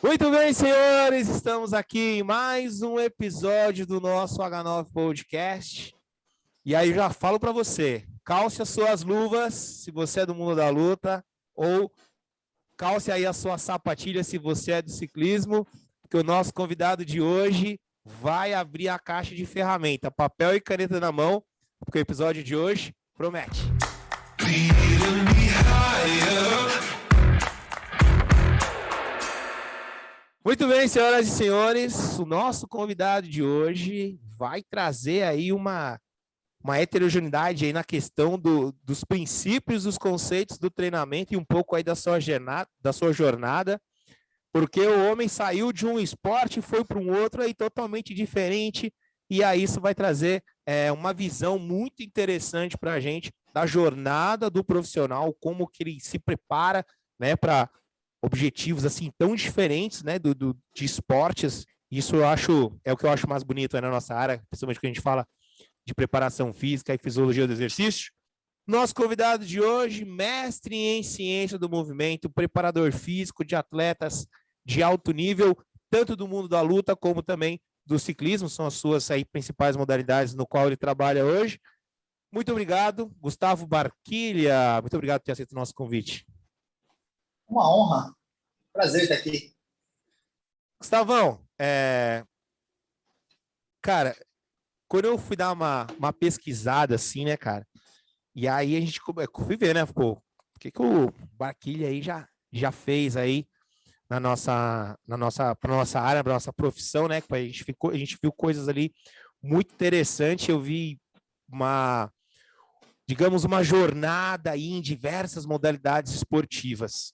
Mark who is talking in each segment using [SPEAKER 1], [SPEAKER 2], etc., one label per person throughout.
[SPEAKER 1] Muito bem, senhores, estamos aqui em mais um episódio do nosso H9 Podcast. E aí já falo para você, calce as suas luvas se você é do mundo da luta, ou calce aí a sua sapatilha se você é do ciclismo, porque o nosso convidado de hoje vai abrir a caixa de ferramenta, papel e caneta na mão, porque o episódio de hoje promete. Muito bem, senhoras e senhores, o nosso convidado de hoje vai trazer aí uma heterogeneidade aí na questão dos princípios, dos conceitos do treinamento e um pouco aí da sua jornada, porque o homem saiu de um esporte e foi para um outro aí totalmente diferente, e aí isso vai trazer uma visão muito interessante para a gente da jornada do profissional, como que ele se prepara, né, para objetivos assim tão diferentes, né, de esportes. Isso eu acho, é o que eu acho mais bonito, né, na nossa área, principalmente quando a gente fala de preparação física e fisiologia do exercício. Nosso convidado de hoje, mestre em ciência do movimento, preparador físico de atletas de alto nível, tanto do mundo da luta como também do ciclismo, são as suas aí principais modalidades no qual ele trabalha hoje. Muito obrigado, Gustavo Barquilha, muito obrigado por ter aceito o nosso convite.
[SPEAKER 2] Uma honra, prazer estar aqui.
[SPEAKER 1] Gustavão, cara, quando eu fui dar uma pesquisada assim, né, cara, e aí a gente fui ver, né, pô, o que o Barquilha aí já fez aí pra nossa área, pra nossa profissão, né, a gente viu coisas ali muito interessantes, eu vi digamos, uma jornada aí em diversas modalidades esportivas.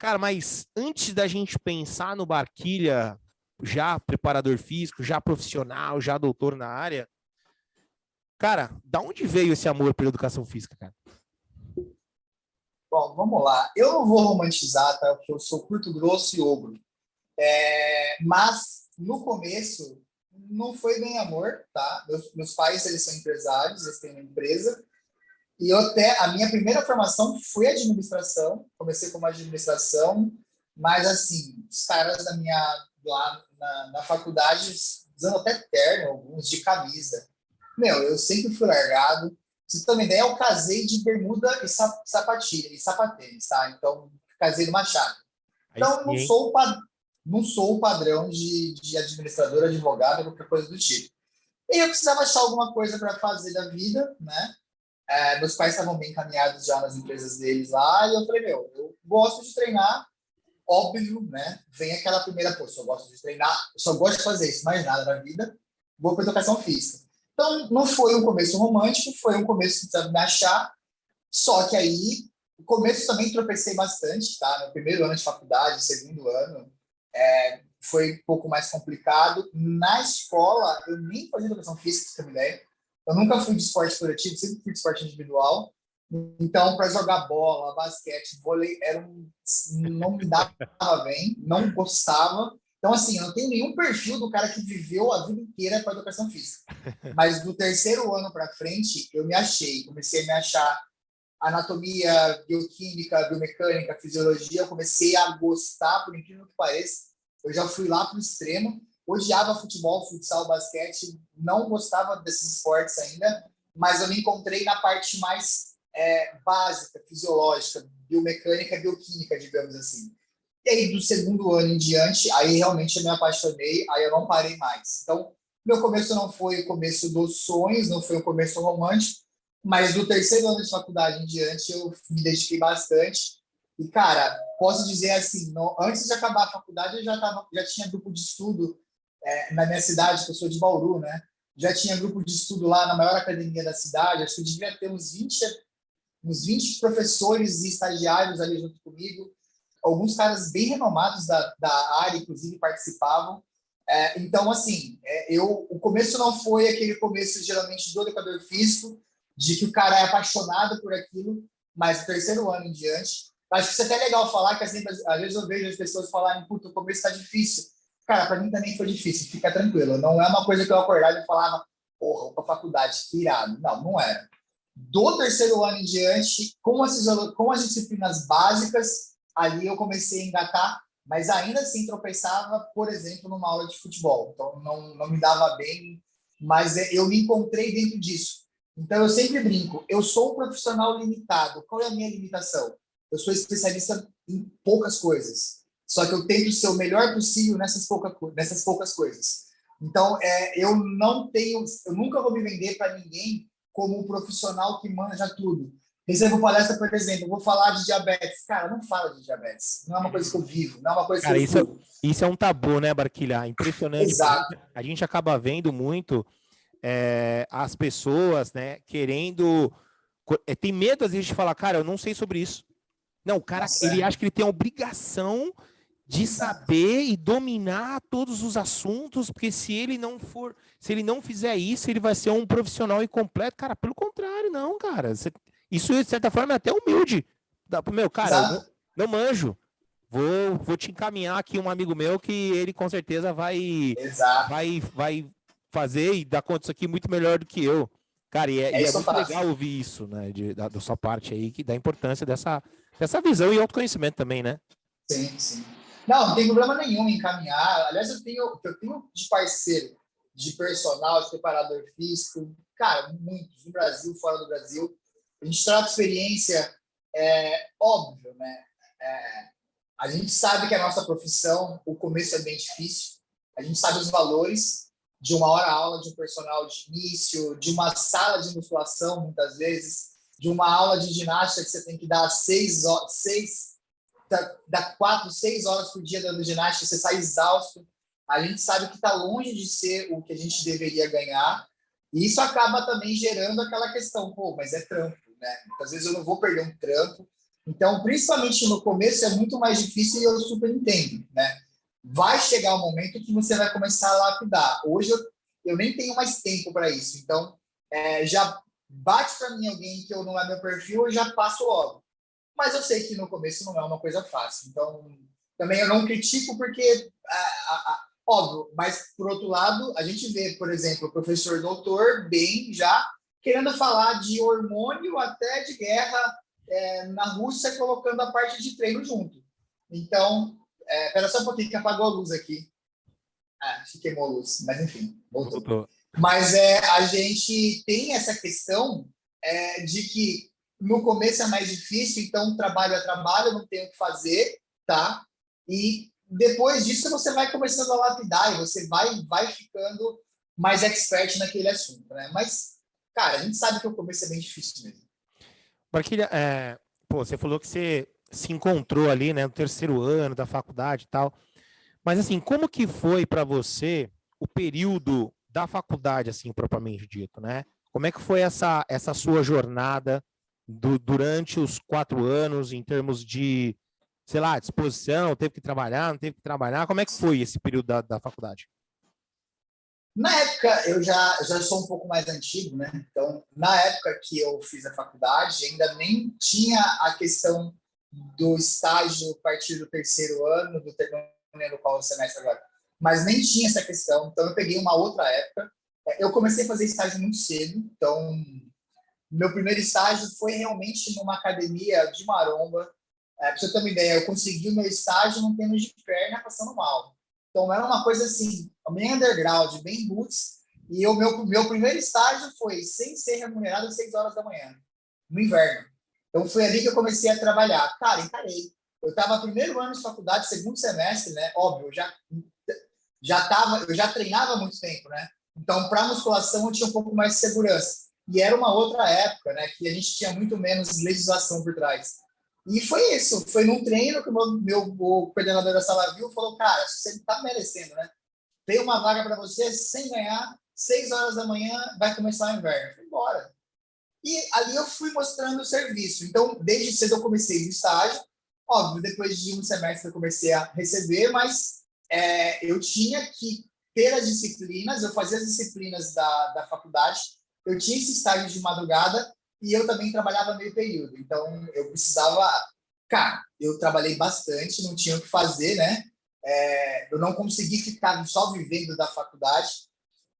[SPEAKER 1] Cara, mas antes da gente pensar no Barquilha, já preparador físico, já profissional, já doutor na área, cara, da onde veio esse amor pela educação física, cara?
[SPEAKER 2] Bom, vamos lá. Eu não vou romantizar, tá? Porque eu sou curto, grosso e ogro. Mas, no começo, não foi bem amor, tá? Meus pais, eles são empresários, eles têm uma empresa. E a minha primeira formação foi administração. Comecei como administração, mas, assim, os caras lá na faculdade usando até terno, alguns de camisa. Meu, eu sempre fui largado. Pra você ter uma ideia, eu casei de bermuda e sapatilha, e sapatênis, tá? Então, casei numa chácara. Então, não sou o padrão de administrador, advogado, qualquer coisa do tipo. E eu precisava achar alguma coisa para fazer da vida, né? Meus pais estavam bem encaminhados já nas empresas deles lá, e eu falei, meu, eu gosto de treinar, óbvio, né? Vem aquela primeira, pô, só gosto de treinar, eu só gosto de fazer isso, mais nada na vida, vou para educação física. Então, não foi um começo romântico, foi um começo que precisava me achar, só que aí, no começo também tropecei bastante, tá? No primeiro ano de faculdade, segundo ano, foi um pouco mais complicado. Na escola, eu nem fazia educação física, pra você ter uma ideia. Eu nunca fui de esporte coletivo, sempre fui de esporte individual. Então, para jogar bola, basquete, vôlei, não me dava bem, não gostava. Então, assim, eu não tenho nenhum perfil do cara que viveu a vida inteira com a educação física. Mas do terceiro ano para frente, eu me achei. Comecei a me achar anatomia, bioquímica, biomecânica, fisiologia. Eu comecei a gostar, por incrível que pareça. Eu já fui lá para o extremo. Odiava futebol, futsal, basquete. Não gostava desses esportes ainda. Mas eu me encontrei na parte mais básica, fisiológica, biomecânica, bioquímica, digamos assim. E aí, do segundo ano em diante, aí realmente eu me apaixonei, aí eu não parei mais. Então, meu começo não foi o começo dos sonhos, não foi o começo romântico, mas do terceiro ano de faculdade em diante, eu me dediquei bastante. E, cara, posso dizer assim, antes de acabar a faculdade, eu já tinha grupo de estudo na minha cidade, que eu sou de Bauru, né? Já tinha grupo de estudo lá na maior academia da cidade, acho que eu devia ter uns 20 professores e estagiários ali junto comigo, alguns caras bem renomados da área, inclusive, participavam. Então, assim, o começo não foi aquele começo, geralmente, do educador físico, de que o cara é apaixonado por aquilo, mas o terceiro ano em diante. Acho que isso é até legal falar, que assim, às vezes eu vejo as pessoas falarem, puta, o começo está difícil. Cara, para mim também foi difícil, fica tranquilo. Não é uma coisa que eu acordava e falava, porra, vou para faculdade, que irado. Não era. Do terceiro ano em diante, com as disciplinas básicas, ali eu comecei a engatar mas ainda assim tropeçava, por exemplo, numa aula de futebol. Então, não me dava bem, mas eu me encontrei dentro disso. Então, eu sempre brinco, eu sou um profissional limitado. Qual é a minha limitação? Eu sou especialista em poucas coisas, só que eu tento ser o melhor possível nessas poucas coisas. Então, eu nunca vou me vender para ninguém como um profissional que manja tudo. Recebo palestra, por exemplo, eu vou falar de diabetes. Cara, não fala de diabetes. Não é uma coisa que eu vivo, não é uma coisa que
[SPEAKER 1] Cara,
[SPEAKER 2] eu estudo.
[SPEAKER 1] isso é um tabu, né, Barquilha? Impressionante.
[SPEAKER 2] Exato.
[SPEAKER 1] A gente acaba vendo muito as pessoas, né, querendo. Tem medo, às vezes, de falar, cara, eu não sei sobre isso. Não, o cara,
[SPEAKER 2] Nossa,
[SPEAKER 1] ele acha que ele tem a obrigação de
[SPEAKER 2] exato.
[SPEAKER 1] saber e dominar todos os assuntos, porque se ele não fizer isso, ele vai ser um profissional incompleto. Cara, pelo contrário, não, cara. Isso, de certa forma, é até humilde. Meu, cara, eu
[SPEAKER 2] Exato.
[SPEAKER 1] não manjo. Vou te encaminhar aqui um amigo meu que ele com certeza
[SPEAKER 2] Exato.
[SPEAKER 1] vai fazer e dar conta disso aqui muito melhor do que eu. Cara,
[SPEAKER 2] É
[SPEAKER 1] e é
[SPEAKER 2] isso que eu
[SPEAKER 1] muito
[SPEAKER 2] faço.
[SPEAKER 1] legal ouvir isso, né, da sua parte aí, que dá importância dessa visão e autoconhecimento também, né?
[SPEAKER 2] Sim, sim. Não tem problema nenhum em encaminhar. Aliás, eu tenho de parceiro, de personal, de preparador físico, cara, muitos, no Brasil, fora do Brasil. A gente troca experiência, óbvio, né? É, a gente sabe que a nossa profissão, o começo é bem difícil. A gente sabe os valores de uma hora aula de um personal de início, de uma sala de musculação, muitas vezes, de uma aula de ginástica que você tem que dar 4, 6 horas por dia dando ginástica, você sai exausto. A gente sabe que está longe de ser o que a gente deveria ganhar. E isso acaba também gerando aquela questão, pô, mas é trampo, né? Muitas vezes eu não vou perder um trampo. Então, principalmente no começo, é muito mais difícil e eu super entendo, né? Vai chegar um momento que você vai começar a lapidar. Hoje eu nem tenho mais tempo para isso. Então, já bate para mim alguém que eu não é meu perfil, eu já passo logo. Mas eu sei que no começo não é uma coisa fácil. Então, também eu não critico porque, óbvio, mas por outro lado, a gente vê, por exemplo, o professor doutor bem já querendo falar de hormônio até de guerra na Rússia, colocando a parte de treino junto. Então, espera só um pouquinho que apagou a luz aqui. Acho que queimou a luz, mas enfim, voltou.
[SPEAKER 1] Voltou.
[SPEAKER 2] Mas a gente tem essa questão de que no começo é mais difícil, então trabalho é trabalho, não tem o que fazer, tá? E depois disso você vai começando a lapidar e você vai ficando mais expert naquele assunto, né? Mas, cara, a gente sabe que o começo é bem difícil mesmo.
[SPEAKER 1] Barquilha, pô, você falou que você se encontrou ali, né, no terceiro ano da faculdade e tal. Mas assim, como que foi para você o período da faculdade, assim, propriamente dito, né? Como é que foi essa sua jornada durante os 4 anos, em termos de, sei lá, disposição, teve que trabalhar, não teve que trabalhar? Como é que foi esse período da faculdade?
[SPEAKER 2] Na época, eu já sou um pouco mais antigo, né? Então, na época que eu fiz a faculdade, ainda nem tinha a questão do estágio a partir do terceiro ano, não lembro qual é o semestre agora, mas nem tinha essa questão. Então, eu peguei uma outra época. Eu comecei a fazer estágio muito cedo, então, meu primeiro estágio foi realmente numa academia de maromba. Pra você ter uma ideia, eu consegui o meu estágio não tendo de perna, passando mal. Então, era uma coisa assim, bem underground, bem roots. E o meu primeiro estágio foi sem ser remunerado às 6 horas da manhã, no inverno. Então, foi ali que eu comecei a trabalhar. Cara, encarei. Eu estava no primeiro ano de faculdade, segundo semestre, né? Óbvio, eu já treinava há muito tempo, né? Então, para musculação, eu tinha um pouco mais de segurança. E era uma outra época, né? Que a gente tinha muito menos legislação por trás. E foi isso. Foi num treino que o coordenador da sala viu e falou: cara, você está merecendo, né? Tem uma vaga para você sem ganhar, 6 horas da manhã, vai começar o inverno. Eu falei, bora. E ali eu fui mostrando o serviço. Então, desde cedo eu comecei no estágio. Óbvio, depois de um semestre eu comecei a receber, mas eu tinha que ter as disciplinas, eu fazia as disciplinas da faculdade, eu tinha esse estágio de madrugada e eu também trabalhava meio período. Então, eu precisava... Cara, eu trabalhei bastante, não tinha o que fazer, né? Eu não consegui ficar só vivendo da faculdade,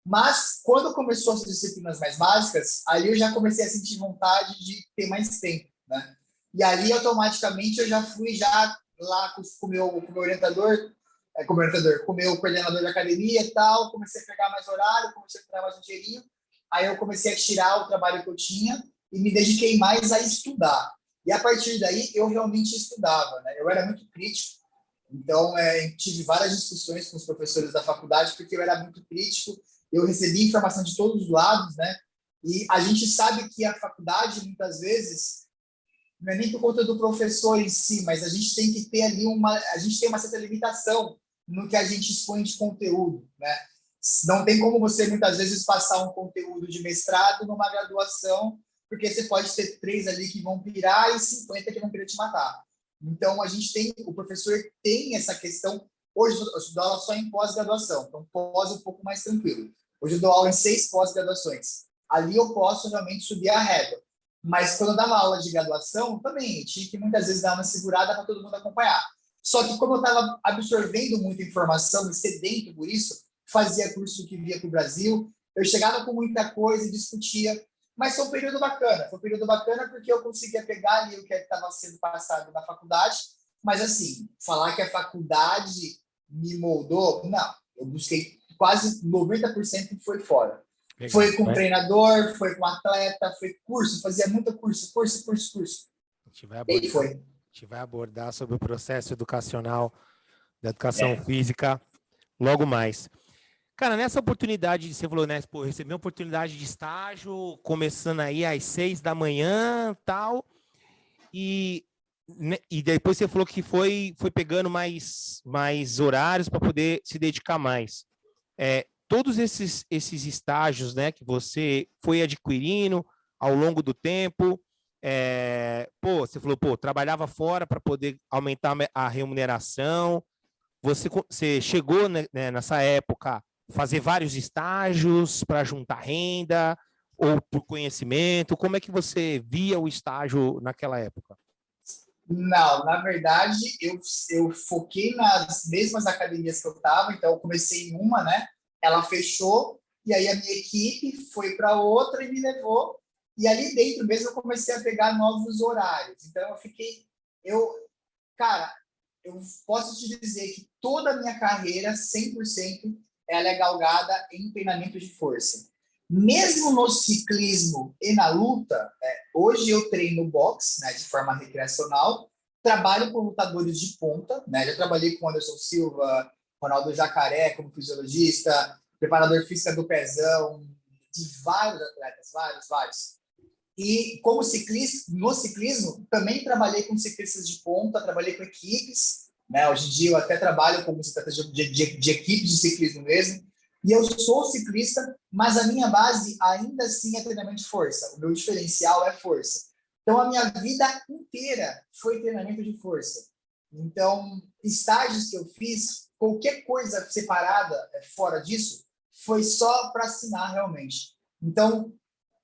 [SPEAKER 2] mas quando começou as disciplinas mais básicas, ali eu já comecei a sentir vontade de ter mais tempo, né? E ali automaticamente eu já fui já lá com o meu orientador, com o meu coordenador da academia e tal, comecei a pegar mais horário, comecei a pegar mais um dinheirinho, aí eu comecei a tirar o trabalho que eu tinha e me dediquei mais a estudar. E a partir daí, eu realmente estudava, né? Eu era muito crítico, então tive várias discussões com os professores da faculdade, porque eu era muito crítico, eu recebia informação de todos os lados, né? E a gente sabe que a faculdade, muitas vezes, não é nem por conta do professor em si, mas a gente tem que ter ali a gente tem uma certa limitação no que a gente expõe de conteúdo, né? Não tem como você, muitas vezes, passar um conteúdo de mestrado numa graduação, porque você pode ter 3 ali que vão pirar e 50 que vão querer te matar. Então, o professor tem essa questão. Hoje, eu dou aula só em pós-graduação, então pós um pouco mais tranquilo. Hoje eu dou aula em 6 pós-graduações. Ali eu posso realmente subir a régua. Mas quando eu dava aula de graduação, também tinha que muitas vezes dar uma segurada para todo mundo acompanhar. Só que como eu estava absorvendo muita informação e sedento por isso, fazia curso que via para o Brasil, eu chegava com muita coisa e discutia. Mas foi um período bacana. Foi um período bacana porque eu conseguia pegar ali o que estava sendo passado na faculdade. Mas, assim, falar que a faculdade me moldou, não. Eu busquei quase 90% foi fora. Legal, foi com treinador, foi com atleta, foi curso, fazia muito curso.
[SPEAKER 1] A gente vai abordar sobre o processo educacional da educação física logo mais. Cara, nessa oportunidade, você falou, né, pô, recebi uma oportunidade de estágio, começando aí às 6 da manhã, tal, e depois você falou que foi pegando mais horários para poder se dedicar mais. Todos esses estágios, né, que você foi adquirindo ao longo do tempo, você falou, trabalhava fora para poder aumentar a remuneração, você chegou, né, nessa época fazer vários estágios para juntar renda ou por conhecimento? Como é que você via o estágio naquela época?
[SPEAKER 2] Não, na verdade, eu foquei nas mesmas academias que eu estava, então eu comecei em uma, né? Ela fechou, e aí a minha equipe foi para outra e me levou, e ali dentro mesmo eu comecei a pegar novos horários. Então cara, eu posso te dizer que toda a minha carreira, 100%, ela é galgada em treinamento de força. Mesmo no ciclismo e na luta, hoje eu treino boxe, né, de forma recreacional, trabalho com lutadores de ponta, né, já trabalhei com Anderson Silva, Ronaldo Jacaré como fisiologista, preparador físico do Pezão, de vários atletas, vários. E como ciclista, no ciclismo, também trabalhei com ciclistas de ponta, trabalhei com equipes, né? Hoje em dia eu até trabalho como ciclista de equipes de ciclismo mesmo. E eu sou ciclista, mas a minha base ainda assim é treinamento de força. O meu diferencial é força. Então a minha vida inteira foi treinamento de força. Então, estágios que eu fiz, qualquer coisa separada fora disso, foi só para assinar realmente. Então,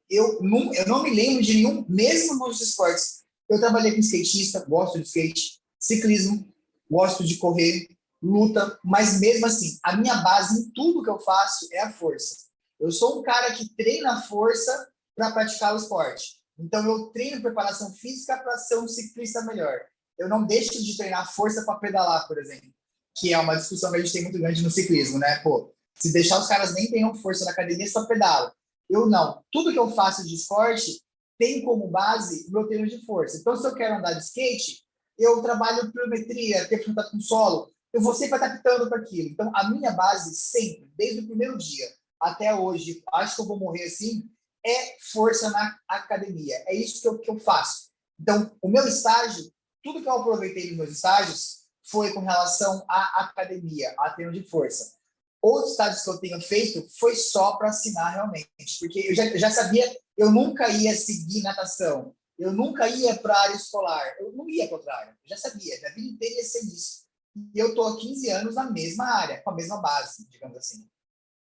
[SPEAKER 2] eu não me lembro de nenhum, mesmo nos esportes. Eu trabalhei com skatista, gosto de skate, ciclismo, gosto de correr, luta, mas mesmo assim, a minha base em tudo que eu faço é a força. Eu sou um cara que treina a força para praticar o esporte. Então, eu treino preparação física para ser um ciclista melhor. Eu não deixo de treinar força para pedalar, por exemplo, que é uma discussão que a gente tem muito grande no ciclismo, né? Pô, se deixar os caras nem tenham força na academia, só pedala. Eu não. Tudo que eu faço de esporte tem como base o meu treino de força. Então, se eu quero andar de skate, eu trabalho pliometria, tempo de contato com solo, eu vou sempre adaptando para aquilo. Então, a minha base sempre, desde o primeiro dia até hoje, acho que eu vou morrer assim, é força na academia. É isso que eu faço. Então, o meu estágio, tudo que eu aproveitei nos meus estágios foi com relação à academia, a treino de força. Outros estágios que eu tenho feito foi só para assinar realmente, porque eu já sabia, eu nunca ia seguir natação, eu nunca ia para a área escolar, eu não ia para outra área, eu já sabia, minha vida inteira ia ser isso. E eu estou há 15 anos na mesma área, com a mesma base, digamos assim.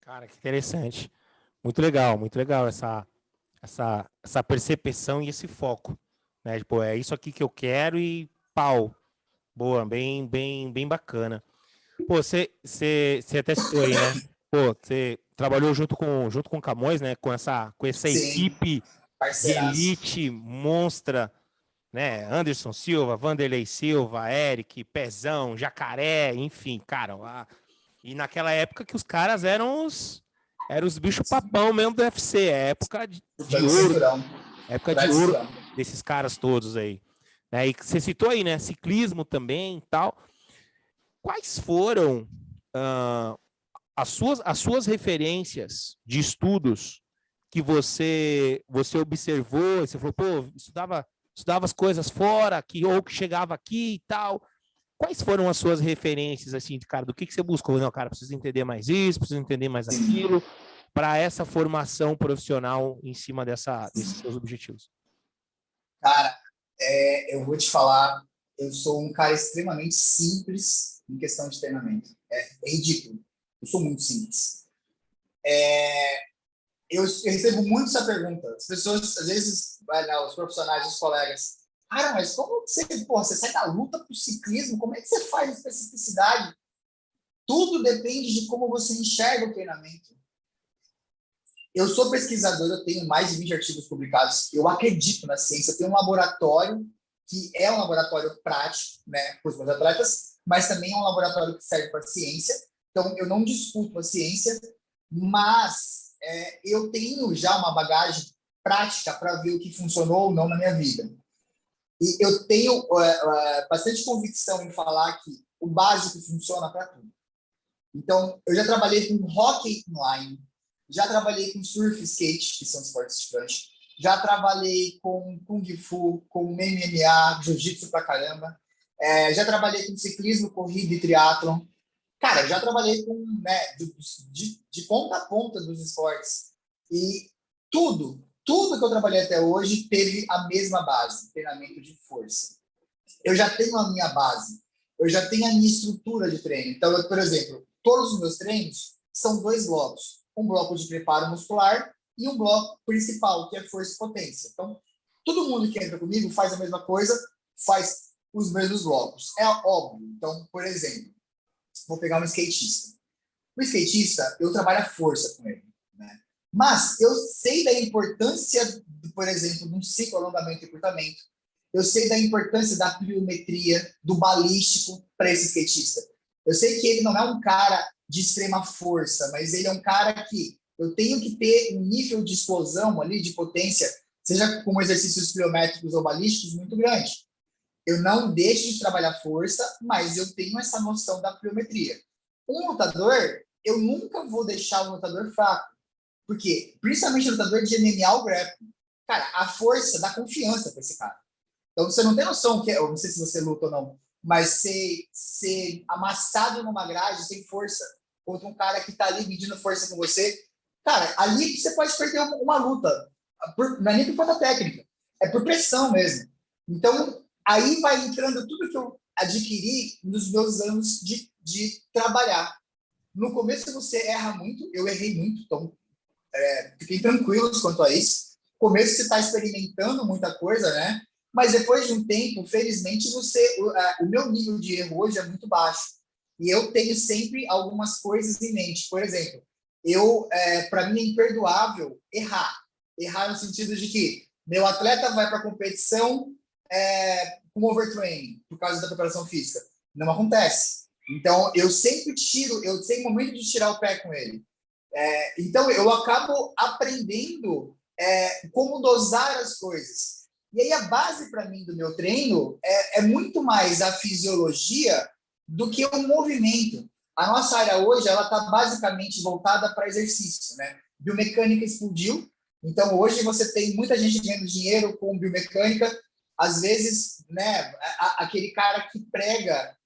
[SPEAKER 1] Cara, que interessante. Muito legal essa percepção e esse foco, né? Tipo, é isso aqui que eu quero e pau. Boa, bem bacana. Pô, você até citou aí, né? Pô, você trabalhou junto com o Camões, né? Com essa
[SPEAKER 2] Sim,
[SPEAKER 1] equipe de
[SPEAKER 2] parceiraço.
[SPEAKER 1] elite monstra, né? Anderson Silva, Vanderlei Silva, Eric, Pezão, Jacaré, enfim, cara. E naquela época que os caras eram os bichos-papão mesmo do UFC, época de
[SPEAKER 2] Lutando
[SPEAKER 1] ouro,
[SPEAKER 2] cinturão,
[SPEAKER 1] época de ouro
[SPEAKER 2] tradição.
[SPEAKER 1] desses caras todos aí. Né? E você citou aí, né? Ciclismo também e tal. Quais foram as suas referências de estudos que você observou? Você falou, pô, estudava as coisas fora, ou que chegava aqui e tal. Quais foram as suas referências, assim, de cara, do que você buscou? Não, cara, preciso entender mais isso, preciso entender mais aquilo, para essa formação profissional em cima desses seus objetivos?
[SPEAKER 2] Cara, eu vou te falar, eu sou um cara extremamente simples em questão de treinamento. É ridículo. Eu sou muito simples. Eu recebo muito essa pergunta. As pessoas, às vezes, os profissionais, os colegas, cara, mas como você sai da luta para o ciclismo? Como é que você faz especificidade? Tudo depende de como você enxerga o treinamento. Eu sou pesquisador, eu tenho mais de 20 artigos publicados, eu acredito na ciência, eu tenho um laboratório que é um laboratório prático, né, para os meus atletas, mas também é um laboratório que serve para a ciência. Então, eu não discuto a ciência, mas eu tenho já uma bagagem prática para ver o que funcionou ou não na minha vida. E eu tenho bastante convicção em falar que o básico funciona para tudo. Então, eu já trabalhei com hockey inline, já trabalhei com surf skate, que são esportes de prancha, já trabalhei com kung fu, com MMA, jiu-jitsu pra caramba, já trabalhei com ciclismo, corrida e triatlon. Cara, já trabalhei com, né, de ponta a ponta dos esportes. E tudo que eu trabalhei até hoje teve a mesma base, treinamento de força. Eu já tenho a minha base, eu já tenho a minha estrutura de treino. Então, por exemplo, todos os meus treinos são 2 blocos. Um bloco de preparo muscular e um bloco principal, que é força e potência. Então, todo mundo que entra comigo faz a mesma coisa, faz os mesmos blocos. É óbvio. Então, por exemplo, vou pegar um skatista. O skatista, eu trabalho a força com ele, né? Mas eu sei da importância, por exemplo, de um ciclo alongamento e encurtamento. Eu sei da importância da pliometria, do balístico para esse skatista. Eu sei que ele não é um cara de extrema força, mas ele é um cara que eu tenho que ter um nível de explosão ali, de potência, seja com exercícios pliométricos ou balísticos, muito grande. Eu não deixo de trabalhar força, mas eu tenho essa noção da pliometria. Um lutador, eu nunca vou deixar um lutador fraco, porque, principalmente o lutador de MMA ou grappling, cara, a força dá confiança para esse cara. Então, você não tem noção que, eu não sei se você luta ou não, mas ser amassado numa grade sem força contra um cara que tá ali medindo força com você, cara, ali você pode perder uma luta. Não é nem por conta técnica, é por pressão mesmo. Então, aí vai entrando tudo que eu adquiri nos meus anos de trabalhar. No começo você erra muito, eu errei muito, então fiquem tranquilos quanto a isso. No começo você está experimentando muita coisa, né? Mas depois de um tempo, felizmente, o meu nível de erro hoje é muito baixo. E eu tenho sempre algumas coisas em mente. Por exemplo, para mim é imperdoável errar. Errar no sentido de que meu atleta vai para a competição com overtraining, por causa da preparação física. Não acontece. Então, eu sempre tenho momento de tirar o pé com ele. Então, eu acabo aprendendo como dosar as coisas. E aí, a base, para mim, do meu treino é muito mais a fisiologia do que o movimento. A nossa área hoje, ela está basicamente voltada para exercício, né? Biomecânica explodiu. Então, hoje você tem muita gente ganhando dinheiro com biomecânica. Às vezes, né, aquele cara que prega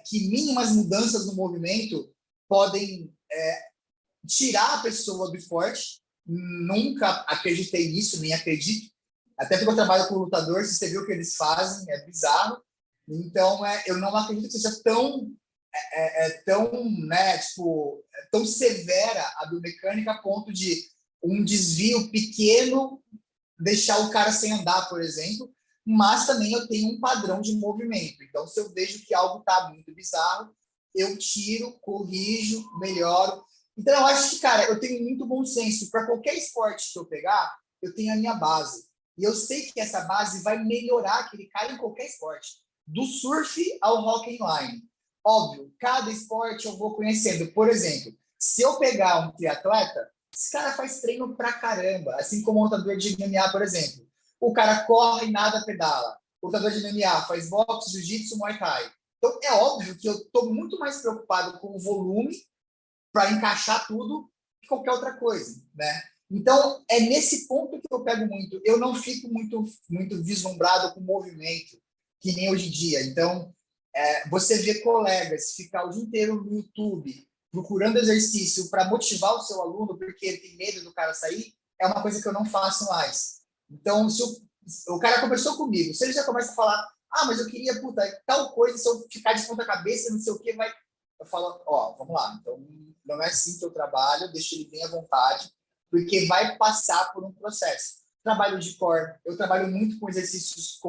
[SPEAKER 2] que mínimas mudanças no movimento podem tirar a pessoa do esporte. Nunca acreditei nisso, nem acredito. Até porque eu trabalho com lutador, se você viu o que eles fazem, é bizarro. Então, eu não acredito que seja tão, né, tipo, tão severa a biomecânica a ponto de um desvio pequeno deixar o cara sem andar, por exemplo. Mas também eu tenho um padrão de movimento. Então, se eu vejo que algo está muito bizarro, eu tiro, corrijo, melhoro. Então, eu acho que, cara, eu tenho muito bom senso. Para qualquer esporte que eu pegar, eu tenho a minha base. E eu sei que essa base vai melhorar aquele cara em qualquer esporte, do surf ao hockey inline. Óbvio, cada esporte eu vou conhecendo. Por exemplo, se eu pegar um triatleta, esse cara faz treino pra caramba, assim como o lutador de MMA, por exemplo. O cara corre, nada, pedala. O lutador de MMA faz boxe, jiu-jitsu, muay thai. Então, é óbvio que eu estou muito mais preocupado com o volume para encaixar tudo que qualquer outra coisa, né? Então, é nesse ponto que eu pego muito. Eu não fico muito vislumbrado com o movimento, que nem hoje em dia. Então, você vê colegas ficar o dia inteiro no YouTube procurando exercício para motivar o seu aluno porque ele tem medo do cara sair, é uma coisa que eu não faço mais. Então, se o cara conversou comigo, se ele já começa a falar, mas eu queria, puta, tal coisa, se eu ficar de ponta cabeça, não sei o que, vai... Eu falo, vamos lá, então não é assim que eu trabalho, deixa ele bem à vontade, porque vai passar por um processo. Trabalho de core, eu trabalho muito com exercícios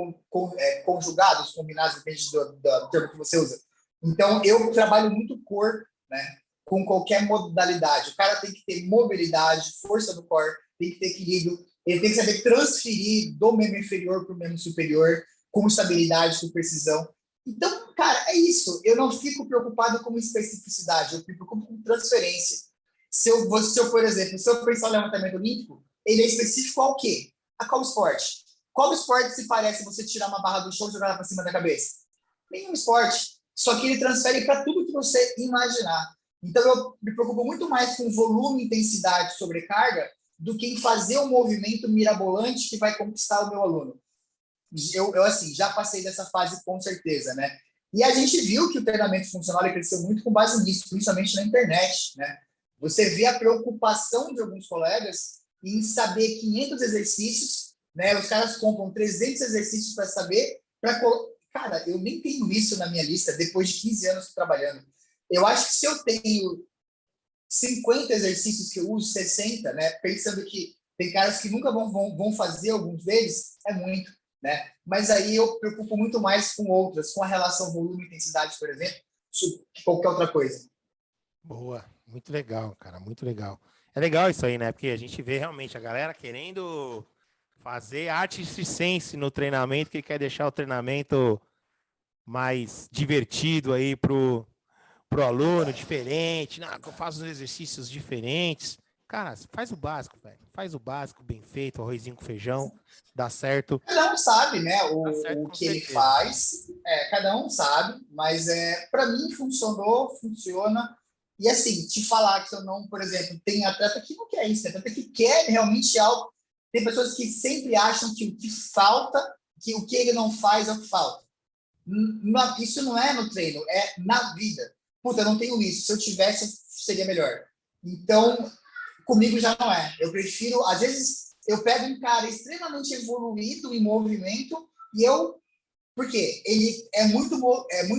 [SPEAKER 2] conjugados, combinados, depende do termo que você usa. Então, eu trabalho muito core, né, com qualquer modalidade. O cara tem que ter mobilidade, força do core, tem que ter equilíbrio, ele tem que saber transferir do membro inferior para o membro superior, com estabilidade, com precisão. Então, cara, é isso. Eu não fico preocupado com especificidade, eu me preocupo com transferência. Se eu, por exemplo, se eu pensar no levantamento olímpico, ele é específico ao quê? A qual esporte? Qual esporte se parece você tirar uma barra do chão e jogar ela para cima da cabeça? Nenhum esporte. Só que ele transfere para tudo que você imaginar. Então, eu me preocupo muito mais com volume, intensidade, sobrecarga, do que em fazer um movimento mirabolante que vai conquistar o meu aluno. Eu assim, já passei dessa fase com certeza, né? E a gente viu que o treinamento funcional cresceu muito com base nisso, principalmente na internet, né? Você vê a preocupação de alguns colegas em saber 500 exercícios, né? Os caras compram 300 exercícios para saber, cara, eu nem tenho isso na minha lista depois de 15 anos trabalhando. Eu acho que se eu tenho 50 exercícios que eu uso, 60, né? Pensando que tem caras que nunca vão fazer alguns deles, é muito, né? Mas aí eu preocupo muito mais com outras, com a relação volume-intensidade, por exemplo, que qualquer outra coisa.
[SPEAKER 1] Boa, muito legal, cara, muito legal. É legal isso aí, né? Porque a gente vê realmente a galera querendo fazer arte circense no treinamento, que quer deixar o treinamento mais divertido aí pro aluno, diferente. Não, eu faço os exercícios diferentes. Cara, faz o básico, velho. Faz o básico bem feito, arrozinho com feijão, dá certo.
[SPEAKER 2] Cada um sabe, né,
[SPEAKER 1] Dá certo
[SPEAKER 2] o
[SPEAKER 1] com
[SPEAKER 2] que ele
[SPEAKER 1] certeza.
[SPEAKER 2] faz, cada um sabe, mas para mim funcionou, funciona. E assim, te falar que eu não, por exemplo, tem atleta que não quer isso, tem atleta que quer realmente algo. Tem pessoas que sempre acham que o que falta, que o que ele não faz é o que falta. Isso não é no treino, é na vida. Puta, eu não tenho isso. Se eu tivesse, seria melhor. Então, comigo já não é. Eu prefiro, às vezes, eu pego um cara extremamente evoluído em movimento e porque ele é muito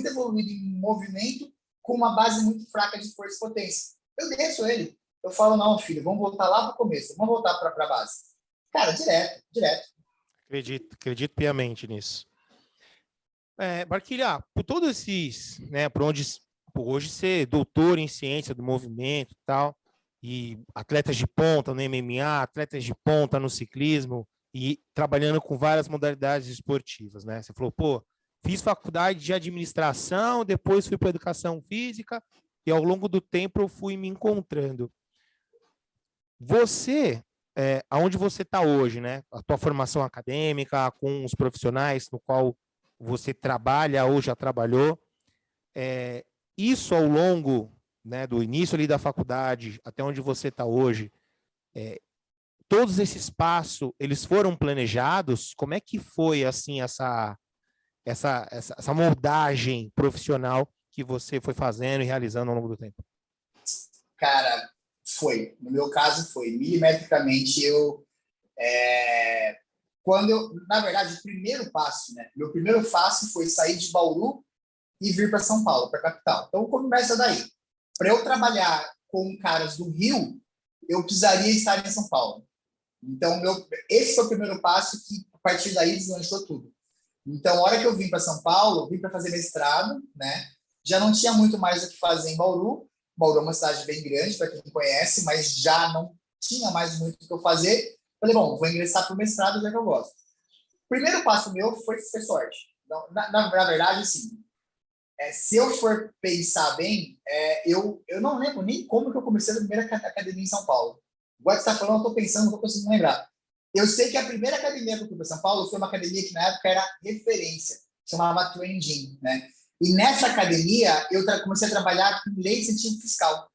[SPEAKER 2] evoluído em movimento com uma base muito fraca de força e potência. Eu desço ele. Eu falo, não, filho, vamos voltar lá para o começo, vamos voltar para a base. Cara, direto.
[SPEAKER 1] Acredito piamente nisso. Barquilha, por todos esses, né, por hoje ser doutor em ciência do movimento e tal, e atletas de ponta no MMA, atletas de ponta no ciclismo, e trabalhando com várias modalidades esportivas, né? Você falou, pô, fiz faculdade de administração, depois fui para educação física, e ao longo do tempo eu fui me encontrando. Você, aonde você está hoje, né? A tua formação acadêmica, com os profissionais no qual você trabalha ou já trabalhou, isso ao longo, né, do início ali da faculdade até onde você está hoje, todos esses passos, eles foram planejados? Como é que foi, assim, essa moldagem profissional que você foi fazendo e realizando ao longo do tempo?
[SPEAKER 2] Cara, foi. No meu caso, foi. Milimetricamente, na verdade, o primeiro passo, né? Meu primeiro passo foi sair de Bauru e vir para São Paulo, para a capital. Então, começa daí. Para eu trabalhar com caras do Rio, eu precisaria estar em São Paulo. Então, esse foi o primeiro passo que, a partir daí, deslanchou tudo. Então, a hora que eu vim para São Paulo, vim para fazer mestrado, né? Já não tinha muito mais o que fazer em Bauru. Bauru é uma cidade bem grande, para quem conhece, mas já não tinha mais muito o que eu fazer. Falei, bom, vou ingressar para o mestrado, já que eu gosto. primeiro passo meu foi sorte. Então, na verdade, assim, se eu for pensar bem, eu não lembro nem como que eu comecei a primeira academia em São Paulo. Igual você está falando, eu estou pensando, não estou conseguindo lembrar. Eu sei que a primeira academia que eu fui para São Paulo foi uma academia que na época era referência, chamava Training Gym, né? E nessa academia eu comecei a trabalhar com lei de incentivo fiscal.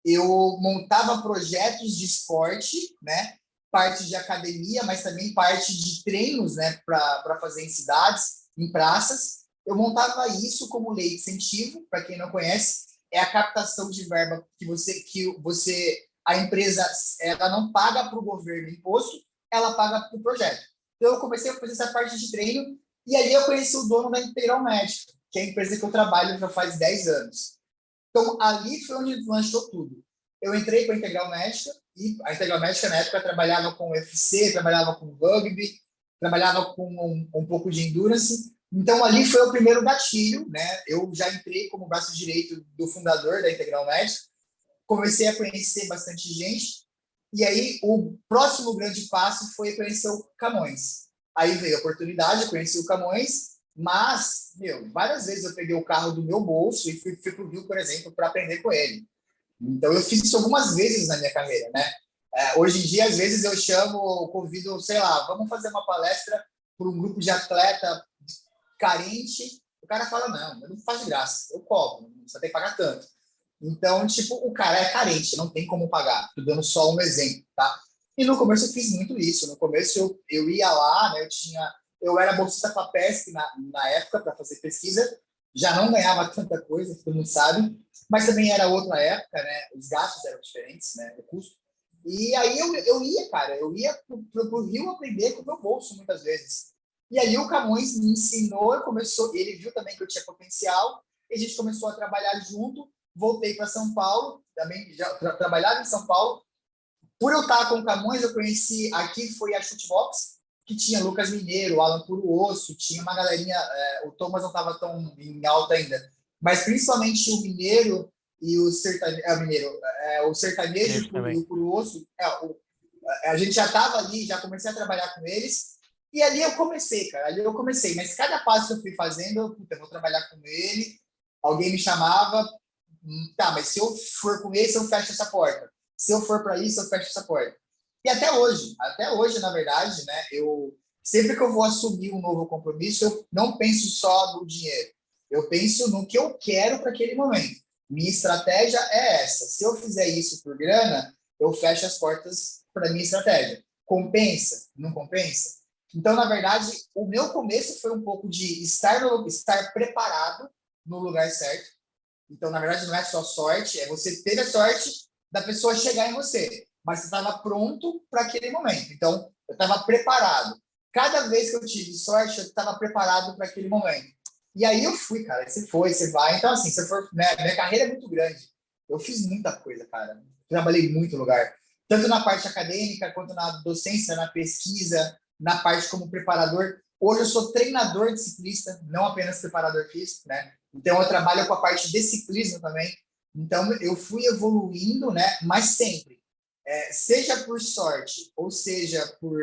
[SPEAKER 2] Eu montava projetos de esporte, né? Parte de academia, mas também parte de treinos, né? Para fazer em cidades, em praças. Eu montava isso como lei de incentivo, para quem não conhece, é a captação de verba a empresa, ela não paga para o governo imposto, ela paga para o projeto. Então eu comecei a fazer essa parte de treino e aí eu conheci o dono da Integral Médica, que é a empresa que eu trabalho já faz 10 anos. Então ali foi onde lançou tudo. Eu entrei para a Integral Médica e a Integral Médica na época trabalhava com UFC, trabalhava com rugby, trabalhava com um pouco de endurance. Então, ali foi o primeiro gatilho, né? Eu já entrei como braço direito do fundador da Integral Médica, comecei a conhecer bastante gente, e aí o próximo grande passo foi conhecer o Camões. Aí veio a oportunidade, conheci o Camões, mas, várias vezes eu peguei o carro do meu bolso e fui para o Rio, por exemplo, para aprender com ele. Então, eu fiz isso algumas vezes na minha carreira, né? Hoje em dia, às vezes, eu convido, sei lá, vamos fazer uma palestra para um grupo de atleta carente, o cara fala, não, eu não faço de graça, eu cobro, você tem que pagar tanto. Então, tipo, o cara é carente, não tem como pagar. Tô dando só um exemplo, tá? E no começo eu fiz muito isso. No começo eu ia lá, né? Eu era bolsista para a PESP na época para fazer pesquisa, já não ganhava tanta coisa, todo mundo sabe, mas também era outra época, né? Os gastos eram diferentes, né? O custo. E aí eu ia, cara, eu ia pro Rio aprender com o meu bolso muitas vezes. E aí o Camões me ensinou, ele viu também que eu tinha potencial, e a gente começou a trabalhar junto. Voltei para São Paulo, também já trabalhava em São Paulo. Por eu estar com o Camões, eu conheci, aqui foi a Shootbox, que tinha Lucas Mineiro, Alan Puro Osso, tinha uma galerinha, o Thomas não estava tão em alta ainda, mas principalmente o Mineiro e o Sertanejo e o Puro Osso, a gente já estava ali, já comecei a trabalhar com eles, e ali eu comecei, cara, mas cada passo que eu fui fazendo, eu vou trabalhar com ele, alguém me chamava, tá, mas se eu for com esse, eu fecho essa porta. Se eu for para isso, eu fecho essa porta. E até hoje, na verdade, né, sempre que eu vou assumir um novo compromisso, eu não penso só no dinheiro. Eu penso no que eu quero para aquele momento. Minha estratégia é essa. Se eu fizer isso por grana, eu fecho as portas para minha estratégia. Compensa? Não compensa? Então, na verdade, o meu começo foi um pouco de estar preparado no lugar certo. Então, na verdade, não é só sorte, é você ter a sorte da pessoa chegar em você, mas você estava pronto para aquele momento. Então, eu estava preparado. Cada vez que eu tive sorte, eu estava preparado para aquele momento. E aí eu fui, cara. Você vai. Então, assim, se for, né, minha carreira é muito grande. Eu fiz muita coisa, cara. Trabalhei muito lugar. Tanto na parte acadêmica, quanto na docência, na pesquisa, na parte como preparador. Hoje eu sou treinador de ciclista, não apenas preparador físico, né? Então eu trabalho com a parte de ciclismo também. Então eu fui evoluindo, né? Mas sempre, seja por sorte ou seja por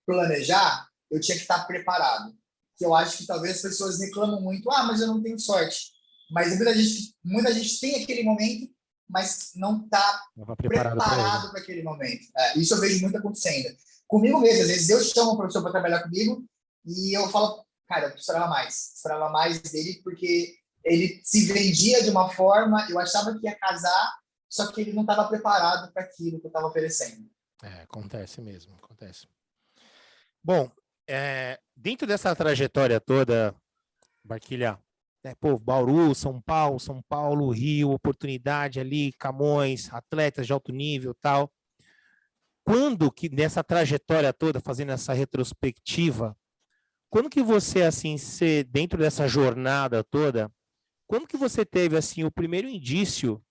[SPEAKER 2] planejar, eu tinha que estar preparado. Que eu acho que talvez as pessoas reclamam muito, mas eu não tenho sorte. Mas muita gente tem aquele momento, mas não está preparado para aquele momento. Isso eu vejo muito acontecendo. Comigo mesmo, às vezes eu chamo o professor para trabalhar comigo e eu falo, cara, eu esperava mais dele, porque ele se vendia de uma forma, eu achava que ia casar, só que ele não estava preparado para aquilo que eu estava oferecendo.
[SPEAKER 1] Acontece mesmo, acontece. Bom, dentro dessa trajetória toda, Barquilha, Bauru, São Paulo, Rio, oportunidade ali, Camões, atletas de alto nível, tal. Quando que nessa trajetória toda, fazendo essa retrospectiva, quando que você, assim, dentro dessa jornada toda, quando que você teve, assim, o primeiro indício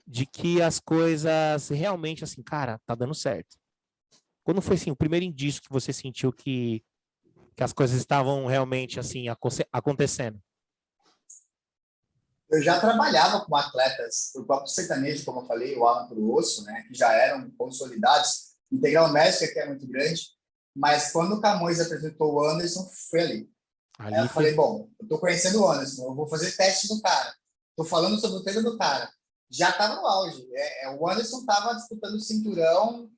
[SPEAKER 1] de que as coisas realmente, assim, cara, tá dando certo? Quando foi, assim, o primeiro indício que você sentiu que as coisas estavam realmente, assim, acontecendo?
[SPEAKER 2] Eu já trabalhava com atletas, o próprio sertanejo, como eu falei, o Alan Puro Osso, né, que já eram consolidados, Integral Médica, que é muito grande. Mas quando o Camões apresentou o Anderson, foi ali. Aí
[SPEAKER 1] Ali
[SPEAKER 2] eu falei, bom, eu tô conhecendo o Anderson, eu vou fazer teste do cara. Tô falando sobre o treino do cara. Já estava no auge. O Anderson estava disputando o cinturão,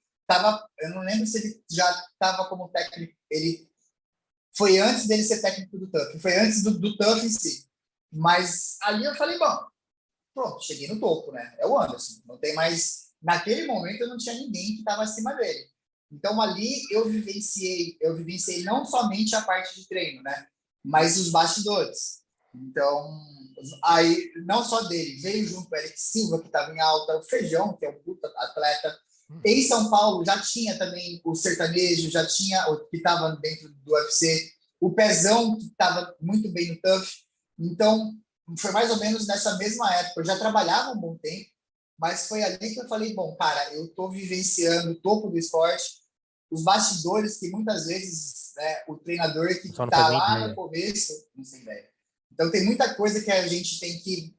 [SPEAKER 2] eu não lembro se ele já estava como técnico, ele foi antes dele ser técnico do TUF, foi antes do TUF em si. Mas ali eu falei, bom, pronto, cheguei no topo, né? É o Anderson. Não tem mais. Naquele momento eu não tinha ninguém que estava acima dele. Então ali eu vivenciei não somente a parte de treino, né? Mas os bastidores. Então, aí, não só dele, veio junto o Eric Silva, que estava em alta, o Feijão, que é um puta atleta. Em São Paulo já tinha também o sertanejo, já tinha o que estava dentro do UFC, o Pezão, que estava muito bem no TUF. Então, foi mais ou menos nessa mesma época. Eu já trabalhava um bom tempo, mas foi ali que eu falei, bom, cara, eu estou vivenciando o topo do esporte, os bastidores que muitas vezes, né, o treinador que
[SPEAKER 1] só não faz
[SPEAKER 2] está
[SPEAKER 1] nem
[SPEAKER 2] lá no
[SPEAKER 1] ideia.
[SPEAKER 2] começo não tem ideia. Então tem muita coisa que a gente tem que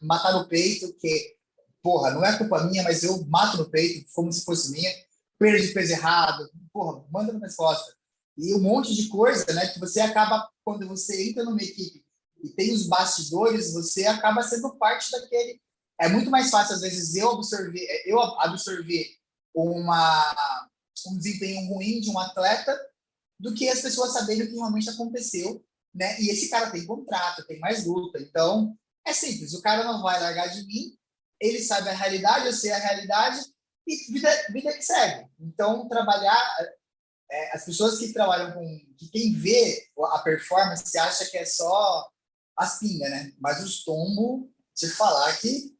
[SPEAKER 2] matar no peito, que, porra, não é culpa minha, mas eu mato no peito como se fosse minha. Perda de peso errado, porra, manda na resposta. E um monte de coisa, né, que você acaba, quando você entra numa equipe e tem os bastidores, você acaba sendo parte daquele. É muito mais fácil, às vezes, eu absorver um desempenho ruim de um atleta do que as pessoas saberem o que realmente aconteceu, né? E esse cara tem contrato, tem mais luta. Então, é simples, o cara não vai largar de mim, ele sabe a realidade, eu sei a realidade, e vida que segue. Então, as pessoas que trabalham que quem vê a performance acha que é só as pingas, né? Mas os tombos, se falar que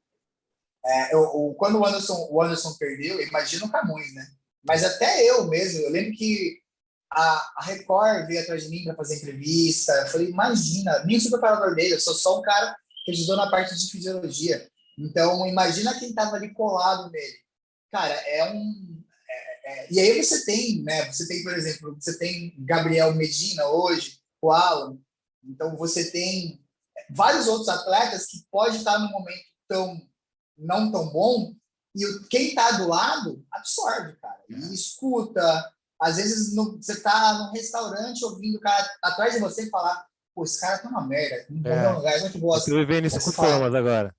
[SPEAKER 2] quando o Anderson perdeu, imagina o Camões, né? Mas até eu mesmo, eu lembro que a Record veio atrás de mim para fazer entrevista. Eu falei, imagina, nem sou preparador dele, eu sou só um cara que ajudou na parte de fisiologia. Então, imagina quem estava ali colado nele. Cara, e aí você tem, né? Você tem, por exemplo, você tem Gabriel Medina hoje, o Alan. Então, você tem vários outros atletas que pode estar num momento não tão bom, e quem está do lado absorve, cara, e escuta. Às vezes você está num restaurante ouvindo o cara atrás de você falar, pô, esse cara tá uma merda, não vou ver um lugar, que
[SPEAKER 1] Eu tô
[SPEAKER 2] bosta.
[SPEAKER 1] vivendo
[SPEAKER 2] Aí
[SPEAKER 1] isso com
[SPEAKER 2] você fala,
[SPEAKER 1] formas agora.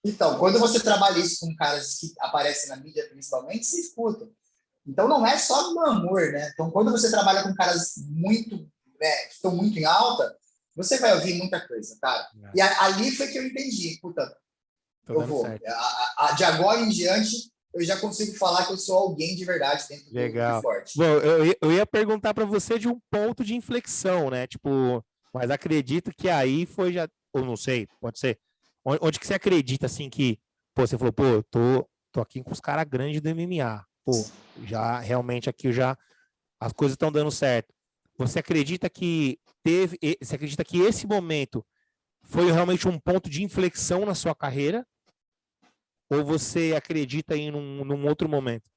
[SPEAKER 2] então, quando você trabalha isso com caras que aparecem na mídia, principalmente, você escuta. Então, não é só glamour, né? Então, quando você trabalha com caras que estão muito em alta, você vai ouvir muita coisa, cara.
[SPEAKER 1] É,
[SPEAKER 2] E ali foi que eu entendi, puta,
[SPEAKER 1] tô
[SPEAKER 2] eu
[SPEAKER 1] dando
[SPEAKER 2] vou.
[SPEAKER 1] certo.
[SPEAKER 2] De agora em diante, eu já consigo falar que eu sou alguém de verdade dentro do
[SPEAKER 1] Legal. Bom,
[SPEAKER 2] esporte.
[SPEAKER 1] eu ia perguntar para você de um ponto de inflexão, né? Tipo, mas acredito que aí foi já, ou não sei, pode ser. Onde que você acredita assim que, pô, você falou, pô, eu tô aqui com os caras grandes do MMA. Pô, já realmente aqui já as coisas estão dando certo. Você acredita que você acredita que esse momento foi realmente um ponto de inflexão na sua carreira? Ou você acredita em num outro momento?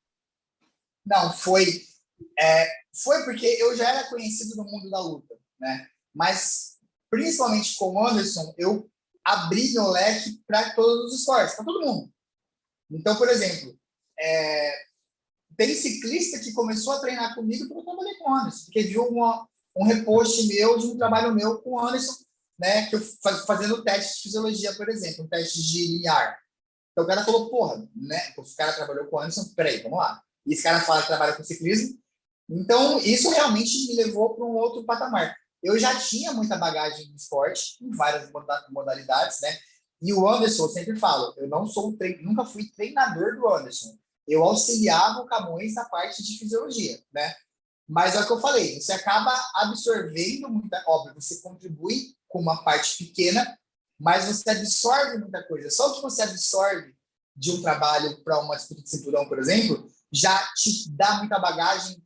[SPEAKER 2] Não, foi porque eu já era conhecido no mundo da luta, né? Mas, principalmente com o Anderson, eu abri meu leque para todos os esportes, para todo mundo. Então, por exemplo, tem ciclista que começou a treinar comigo porque eu trabalhei com o Anderson, porque viu um repost meu de um trabalho meu com o Anderson, né? Que eu fazendo teste de fisiologia, por exemplo, um teste de linear. Então o cara falou, porra, né? O cara trabalhou com o Anderson, peraí, vamos lá. E esse cara fala que trabalha com ciclismo. Então, isso realmente me levou para um outro patamar. Eu já tinha muita bagagem no esporte, em várias modalidades, né? E o Anderson, eu sempre falo, eu não sou nunca fui treinador do Anderson. Eu auxiliava o Camões na parte de fisiologia, né? Mas é o que eu falei, você acaba absorvendo muita, óbvio, você contribui com uma parte pequena, mas você absorve muita coisa. Só o que você absorve de um trabalho para uma disputa de cinturão, por exemplo, já te dá muita bagagem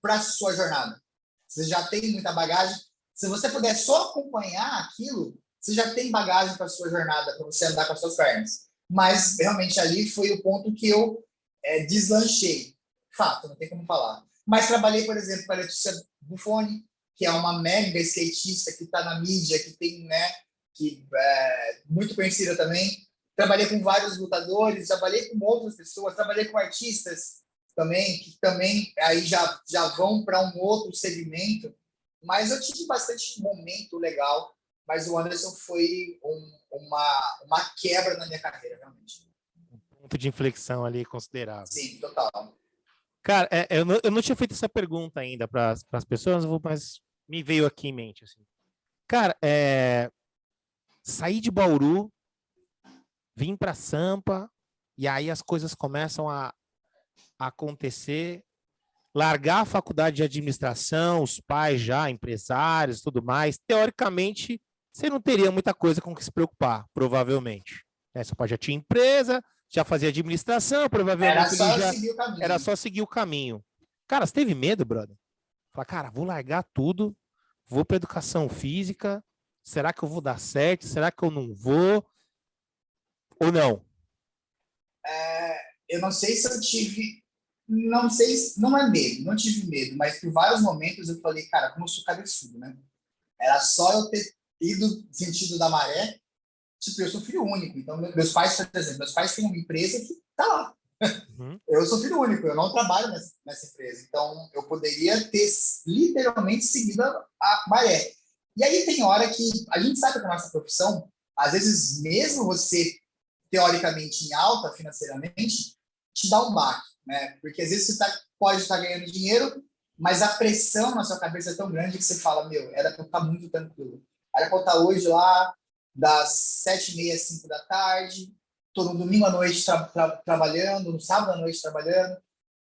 [SPEAKER 2] para a sua jornada. Você já tem muita bagagem. Se você puder só acompanhar aquilo, você já tem bagagem para a sua jornada, para você andar com as suas pernas. Mas realmente ali foi o ponto que eu deslanchei. Fato, não tem como falar. Mas trabalhei, por exemplo, com a Letícia Buffoni, que é uma mega skatista que está na mídia, que tem, né, que é muito conhecida também. Trabalhei com vários lutadores, trabalhei com outras pessoas, trabalhei com artistas. também, que também aí já vão para um outro segmento, mas eu tive bastante momento legal, mas o Anderson foi uma quebra na minha carreira, realmente.
[SPEAKER 1] Um ponto de inflexão ali considerável.
[SPEAKER 2] Sim, total.
[SPEAKER 1] Cara, eu não tinha feito essa pergunta ainda para as pessoas, mas me veio aqui em mente. Assim. Cara, sair de Bauru, vim para Sampa, e aí as coisas começam a acontecer, largar a faculdade de administração, os pais já, empresários, tudo mais. Teoricamente, você não teria muita coisa com que se preocupar, provavelmente. Seu pai já tinha empresa, já fazia administração, provavelmente era só seguir o caminho. Cara, você teve medo, brother? Fala, cara, vou largar tudo, vou para educação física, será que eu vou dar certo? Será que eu não vou? Ou não?
[SPEAKER 2] Eu não sei se eu tive, não sei, não é medo, não tive medo, mas por vários momentos eu falei, cara, como eu sou cabeçudo, né? Era só eu ter ido no sentido da maré. Tipo, eu sou filho único, então meus pais, por exemplo, meus pais têm uma empresa que tá lá. Uhum. Eu sou filho único, eu não trabalho nessa empresa, então eu poderia ter literalmente seguido a maré. E aí tem hora que a gente sabe que a nossa profissão, às vezes mesmo você teoricamente em alta financeiramente, te dá um baque, né? Porque às vezes você pode estar ganhando dinheiro, mas a pressão na sua cabeça é tão grande que você fala, meu, era para eu estar muito tranquilo. Era para eu estar hoje lá, das 7h30 às 5 da tarde, estou no domingo à noite trabalhando, no sábado à noite trabalhando.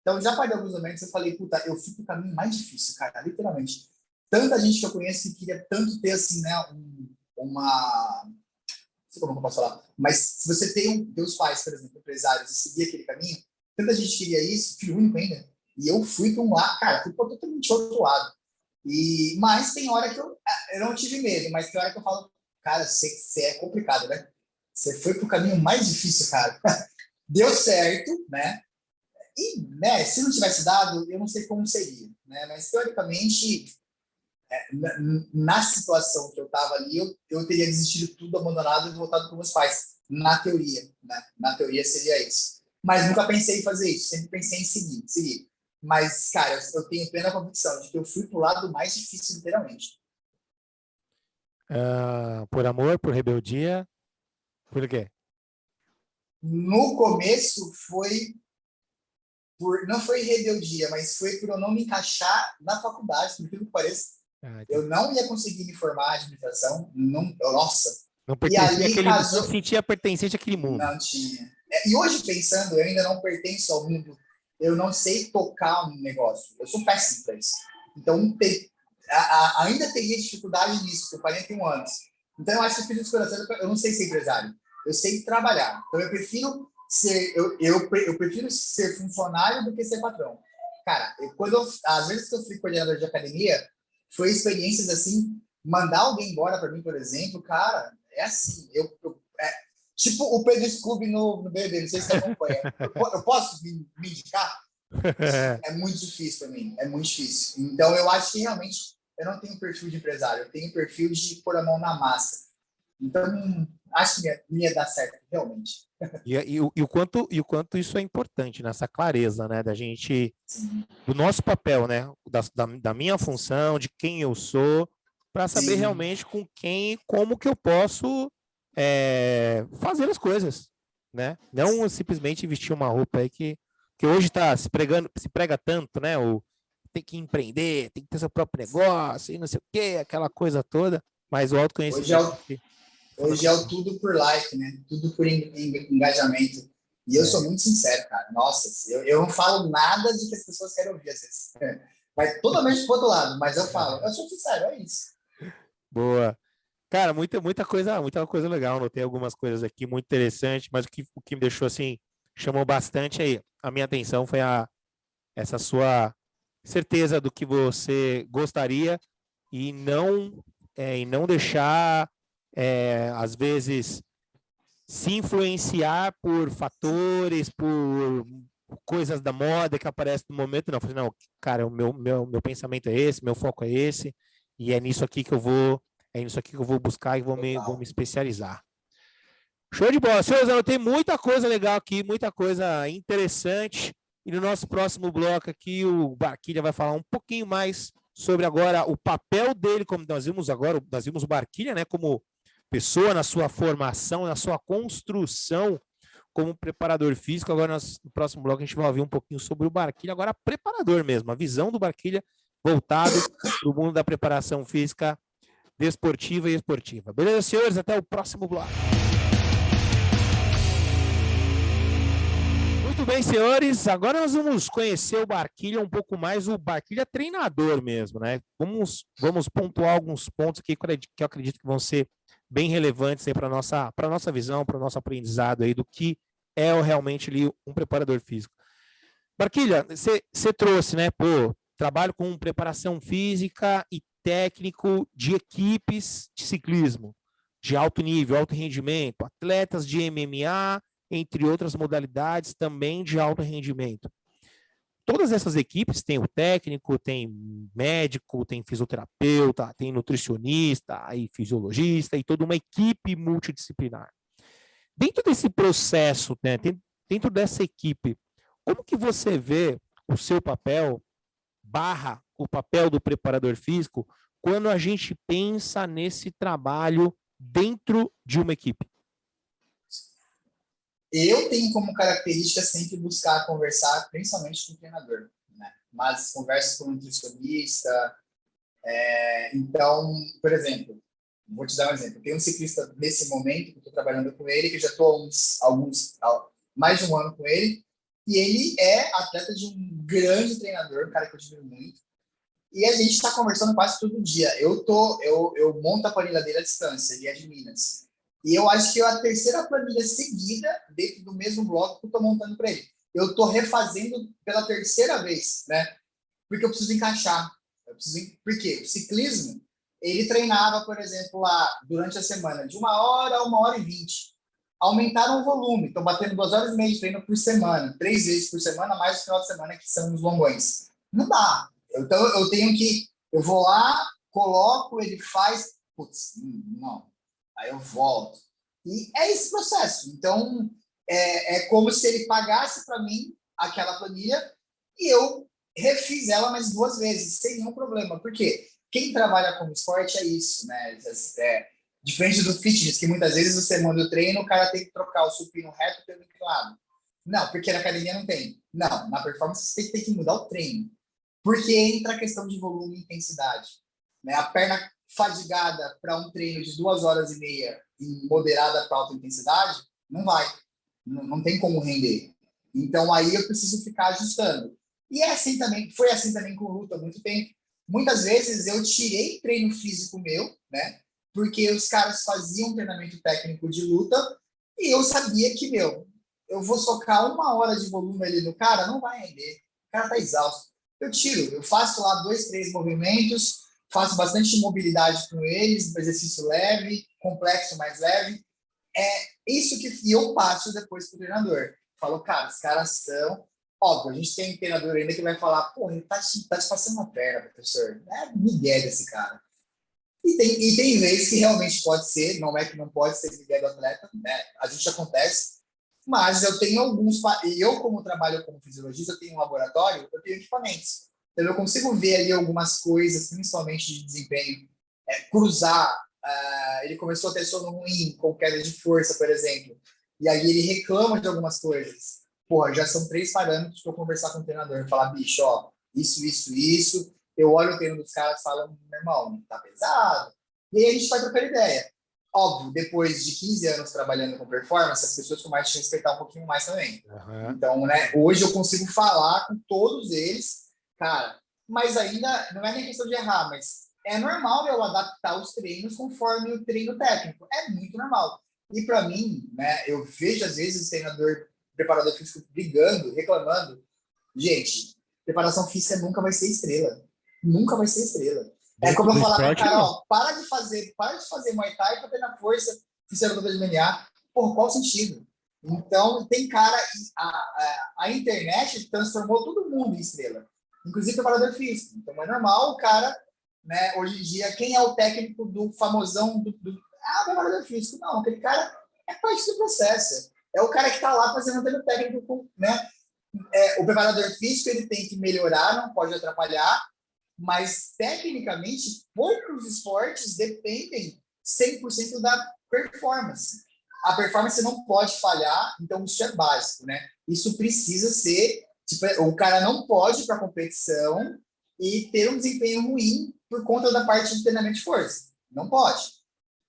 [SPEAKER 2] Então, já parei alguns momentos, eu falei, puta, eu fui pro caminho mais difícil, cara, literalmente. Tanta gente que eu conheço que queria tanto ter, assim, né, uma... Não sei como eu posso falar, mas se você tem os pais, por exemplo, empresários, e seguir aquele caminho, tanta gente queria isso, filho único ainda, e eu fui para um lado, cara, fui para totalmente outro lado. Mas tem hora que eu não tive medo, mas tem hora que eu falo, cara, você é complicado, né? Você foi pro caminho mais difícil, cara. Deu certo, né? E, né, se não tivesse dado, eu não sei como seria, né? Mas, teoricamente, na situação que eu estava ali, eu teria desistido tudo, abandonado e voltado para meus pais. Na teoria, né? Na teoria seria isso. Mas nunca pensei em fazer isso. Sempre pensei em seguir. Mas, cara, eu tenho plena convicção de que eu fui pro lado mais difícil, literalmente.
[SPEAKER 1] Por amor, por rebeldia, por quê?
[SPEAKER 2] No começo não foi rebeldia, mas foi por eu não me encaixar na faculdade, por que pareça. Eu não ia conseguir me formar em administração, nossa.
[SPEAKER 1] Não pertencia não sentia pertencente àquele mundo.
[SPEAKER 2] Não tinha. E hoje, pensando, eu ainda não pertenço ao mundo, eu não sei tocar um negócio. Eu sou péssimo para isso. Então, ainda teria dificuldade nisso, com 41 anos. Então, eu acho que eu fiz isso coração, eu não sei ser empresário. Eu sei trabalhar. Então, eu prefiro ser funcionário do que ser patrão. Cara, às vezes que eu fui coordenador de academia, foi experiências assim, mandar alguém embora para mim, por exemplo, cara, é assim, tipo o Pedro Scooby no BBB, não sei se você acompanha. Eu posso me indicar? É muito difícil para mim, é muito difícil. Então, eu acho que realmente eu não tenho perfil de empresário, eu tenho perfil de pôr a mão na massa. Então, acho que ia dar certo, realmente.
[SPEAKER 1] E o quanto isso é importante, nessa clareza, né, da gente, do nosso papel, né, da minha função, de quem eu sou, para saber realmente com quem, como que eu posso fazer as coisas, né? Não simplesmente vestir uma roupa aí que hoje se prega tanto, né? Tem que empreender, tem que ter seu próprio negócio, e não sei o quê, aquela coisa toda, mas o autoconhecimento...
[SPEAKER 2] Hoje é o tudo por like, né? Tudo por engajamento. E eu sou muito sincero, cara. Nossa, eu não falo nada de que as pessoas querem ouvir, às vezes. Vai totalmente pro outro lado, mas eu falo. Eu sou sincero, é isso.
[SPEAKER 1] Boa. Cara, muita coisa legal. Anotei algumas coisas aqui muito interessantes, mas o que me deixou assim, chamou bastante aí a minha atenção foi essa sua certeza do que você gostaria e não deixar, às vezes, se influenciar por fatores, por coisas da moda que aparecem no momento. Não, eu falei, não, cara, o meu pensamento é esse, meu foco é esse, e é nisso aqui que eu vou buscar e vou me especializar. Show de bola. Senhores, eu tenho muita coisa legal aqui, muita coisa interessante. E no nosso próximo bloco aqui, o Barquilha vai falar um pouquinho mais sobre agora o papel dele, como nós vimos agora, nós vimos o Barquilha, né, como pessoa na sua formação, na sua construção como preparador físico. Agora, no próximo bloco, a gente vai ouvir um pouquinho sobre o Barquilha, agora preparador mesmo, a visão do Barquilha voltado para o mundo da preparação física desportiva e esportiva. Beleza, senhores? Até o próximo bloco. Muito bem, senhores. Agora nós vamos conhecer o Barquilha um pouco mais, o Barquilha treinador mesmo, né? Vamos pontuar alguns pontos aqui que eu acredito que vão ser bem relevantes para a nossa visão, para o nosso aprendizado aí do que é realmente ali um preparador físico. Barquilha, você trouxe, né? Pô, trabalho com preparação física e técnico de equipes de ciclismo de alto nível, alto rendimento, atletas de MMA, entre outras modalidades também de alto rendimento. Todas essas equipes têm o técnico, tem médico, tem fisioterapeuta, tem nutricionista, aí fisiologista e toda uma equipe multidisciplinar. Dentro desse processo, né, dentro dessa equipe, como que você vê o seu papel, barra o papel do preparador físico, quando a gente pensa nesse trabalho dentro de uma equipe?
[SPEAKER 2] Eu tenho como característica sempre buscar conversar, principalmente com o treinador, né? Mas converso com o nutricionista. Então, por exemplo, vou te dar um exemplo. Tem um ciclista nesse momento que eu estou trabalhando com ele, que já estou mais de um ano com ele, e ele é atleta de um grande treinador, um cara que eu admiro muito. E a gente está conversando quase todo dia. Eu monto a planilha dele à distância, ele é de Minas. E eu acho que é a terceira planilha seguida dentro do mesmo bloco que eu estou montando para ele. Eu estou refazendo pela terceira vez, né? Porque eu preciso encaixar. Por quê? O ciclismo, ele treinava, por exemplo, lá durante a semana, de 1 hora a 1h20. Aumentaram o volume, estão batendo 2h30 de treino por semana, 3 vezes por semana, mais o final de semana, que são os longões. Não dá. Então, eu vou lá, coloco, ele faz, putz, não. Aí eu volto. E é esse processo. Então, é como se ele pagasse para mim aquela planilha e eu refiz ela mais 2 vezes, sem nenhum problema. Por quê? Quem trabalha com esporte é isso, né? Diferente do fitness, que muitas vezes você manda o treino, o cara tem que trocar o supino reto pelo inclinado. Não, porque na academia não tem. Não, na performance você tem que mudar o treino. Porque entra a questão de volume e intensidade. Né? A perna fadigada para um treino de 2h30 em moderada para alta intensidade, não vai. Não tem como render. Então, aí eu preciso ficar ajustando. E foi assim também com luta há muito tempo. Muitas vezes eu tirei treino físico meu, né? Porque os caras faziam treinamento técnico de luta e eu sabia que, eu vou socar 1 hora de volume ali no cara, não vai render. O cara tá exausto. Eu tiro, eu faço lá 2, 3 movimentos, faço bastante mobilidade com eles, exercício leve, complexo, mais leve. É isso que eu passo depois para o treinador. Falo, cara, os caras são... Óbvio, a gente tem um treinador ainda que vai falar, pô, ele tá te passando uma perna, professor. É migué desse cara. E tem vezes que realmente pode ser, não é que não pode ser migué do atleta, né? A gente acontece, mas eu tenho alguns... E eu, como trabalho como fisiologista, eu tenho um laboratório, eu tenho equipamentos. Então, eu consigo ver ali algumas coisas, principalmente de desempenho, cruzar. Ele começou a ter sono ruim, com queda de força, por exemplo. E aí ele reclama de algumas coisas. Porra, já são 3 parâmetros para eu conversar com o treinador. Falar, bicho, ó, isso. Eu olho o treino dos caras e falo, meu irmão, tá pesado. E aí a gente vai trocar ideia. Óbvio, depois de 15 anos trabalhando com performance, as pessoas começam a te respeitar um pouquinho mais também. Uhum. Então, né, hoje eu consigo falar com todos eles, cara, mas ainda não é nem questão de errar, mas é normal eu adaptar os treinos conforme o treino técnico. É muito normal. E para mim, né, eu vejo às vezes o preparador físico brigando, reclamando. Gente, preparação física nunca vai ser estrela. Nunca vai ser estrela. É como eu falar para o cara, ó, para de fazer Muay Thai para ter na força fisiológica de MMA. Por qual sentido? Então, tem cara... A internet transformou todo mundo em estrela. Inclusive preparador físico. Então, é normal o cara, né, hoje em dia, quem é o técnico do famosão preparador físico? Não, aquele cara é parte do processo. É o cara que está lá fazendo o treino técnico, né? o preparador físico ele tem que melhorar, não pode atrapalhar, mas tecnicamente poucos esportes dependem 100% da performance. A performance não pode falhar, então isso é básico, né? Isso precisa ser, tipo, o cara não pode ir para a competição e ter um desempenho ruim por conta da parte de treinamento de força. Não pode.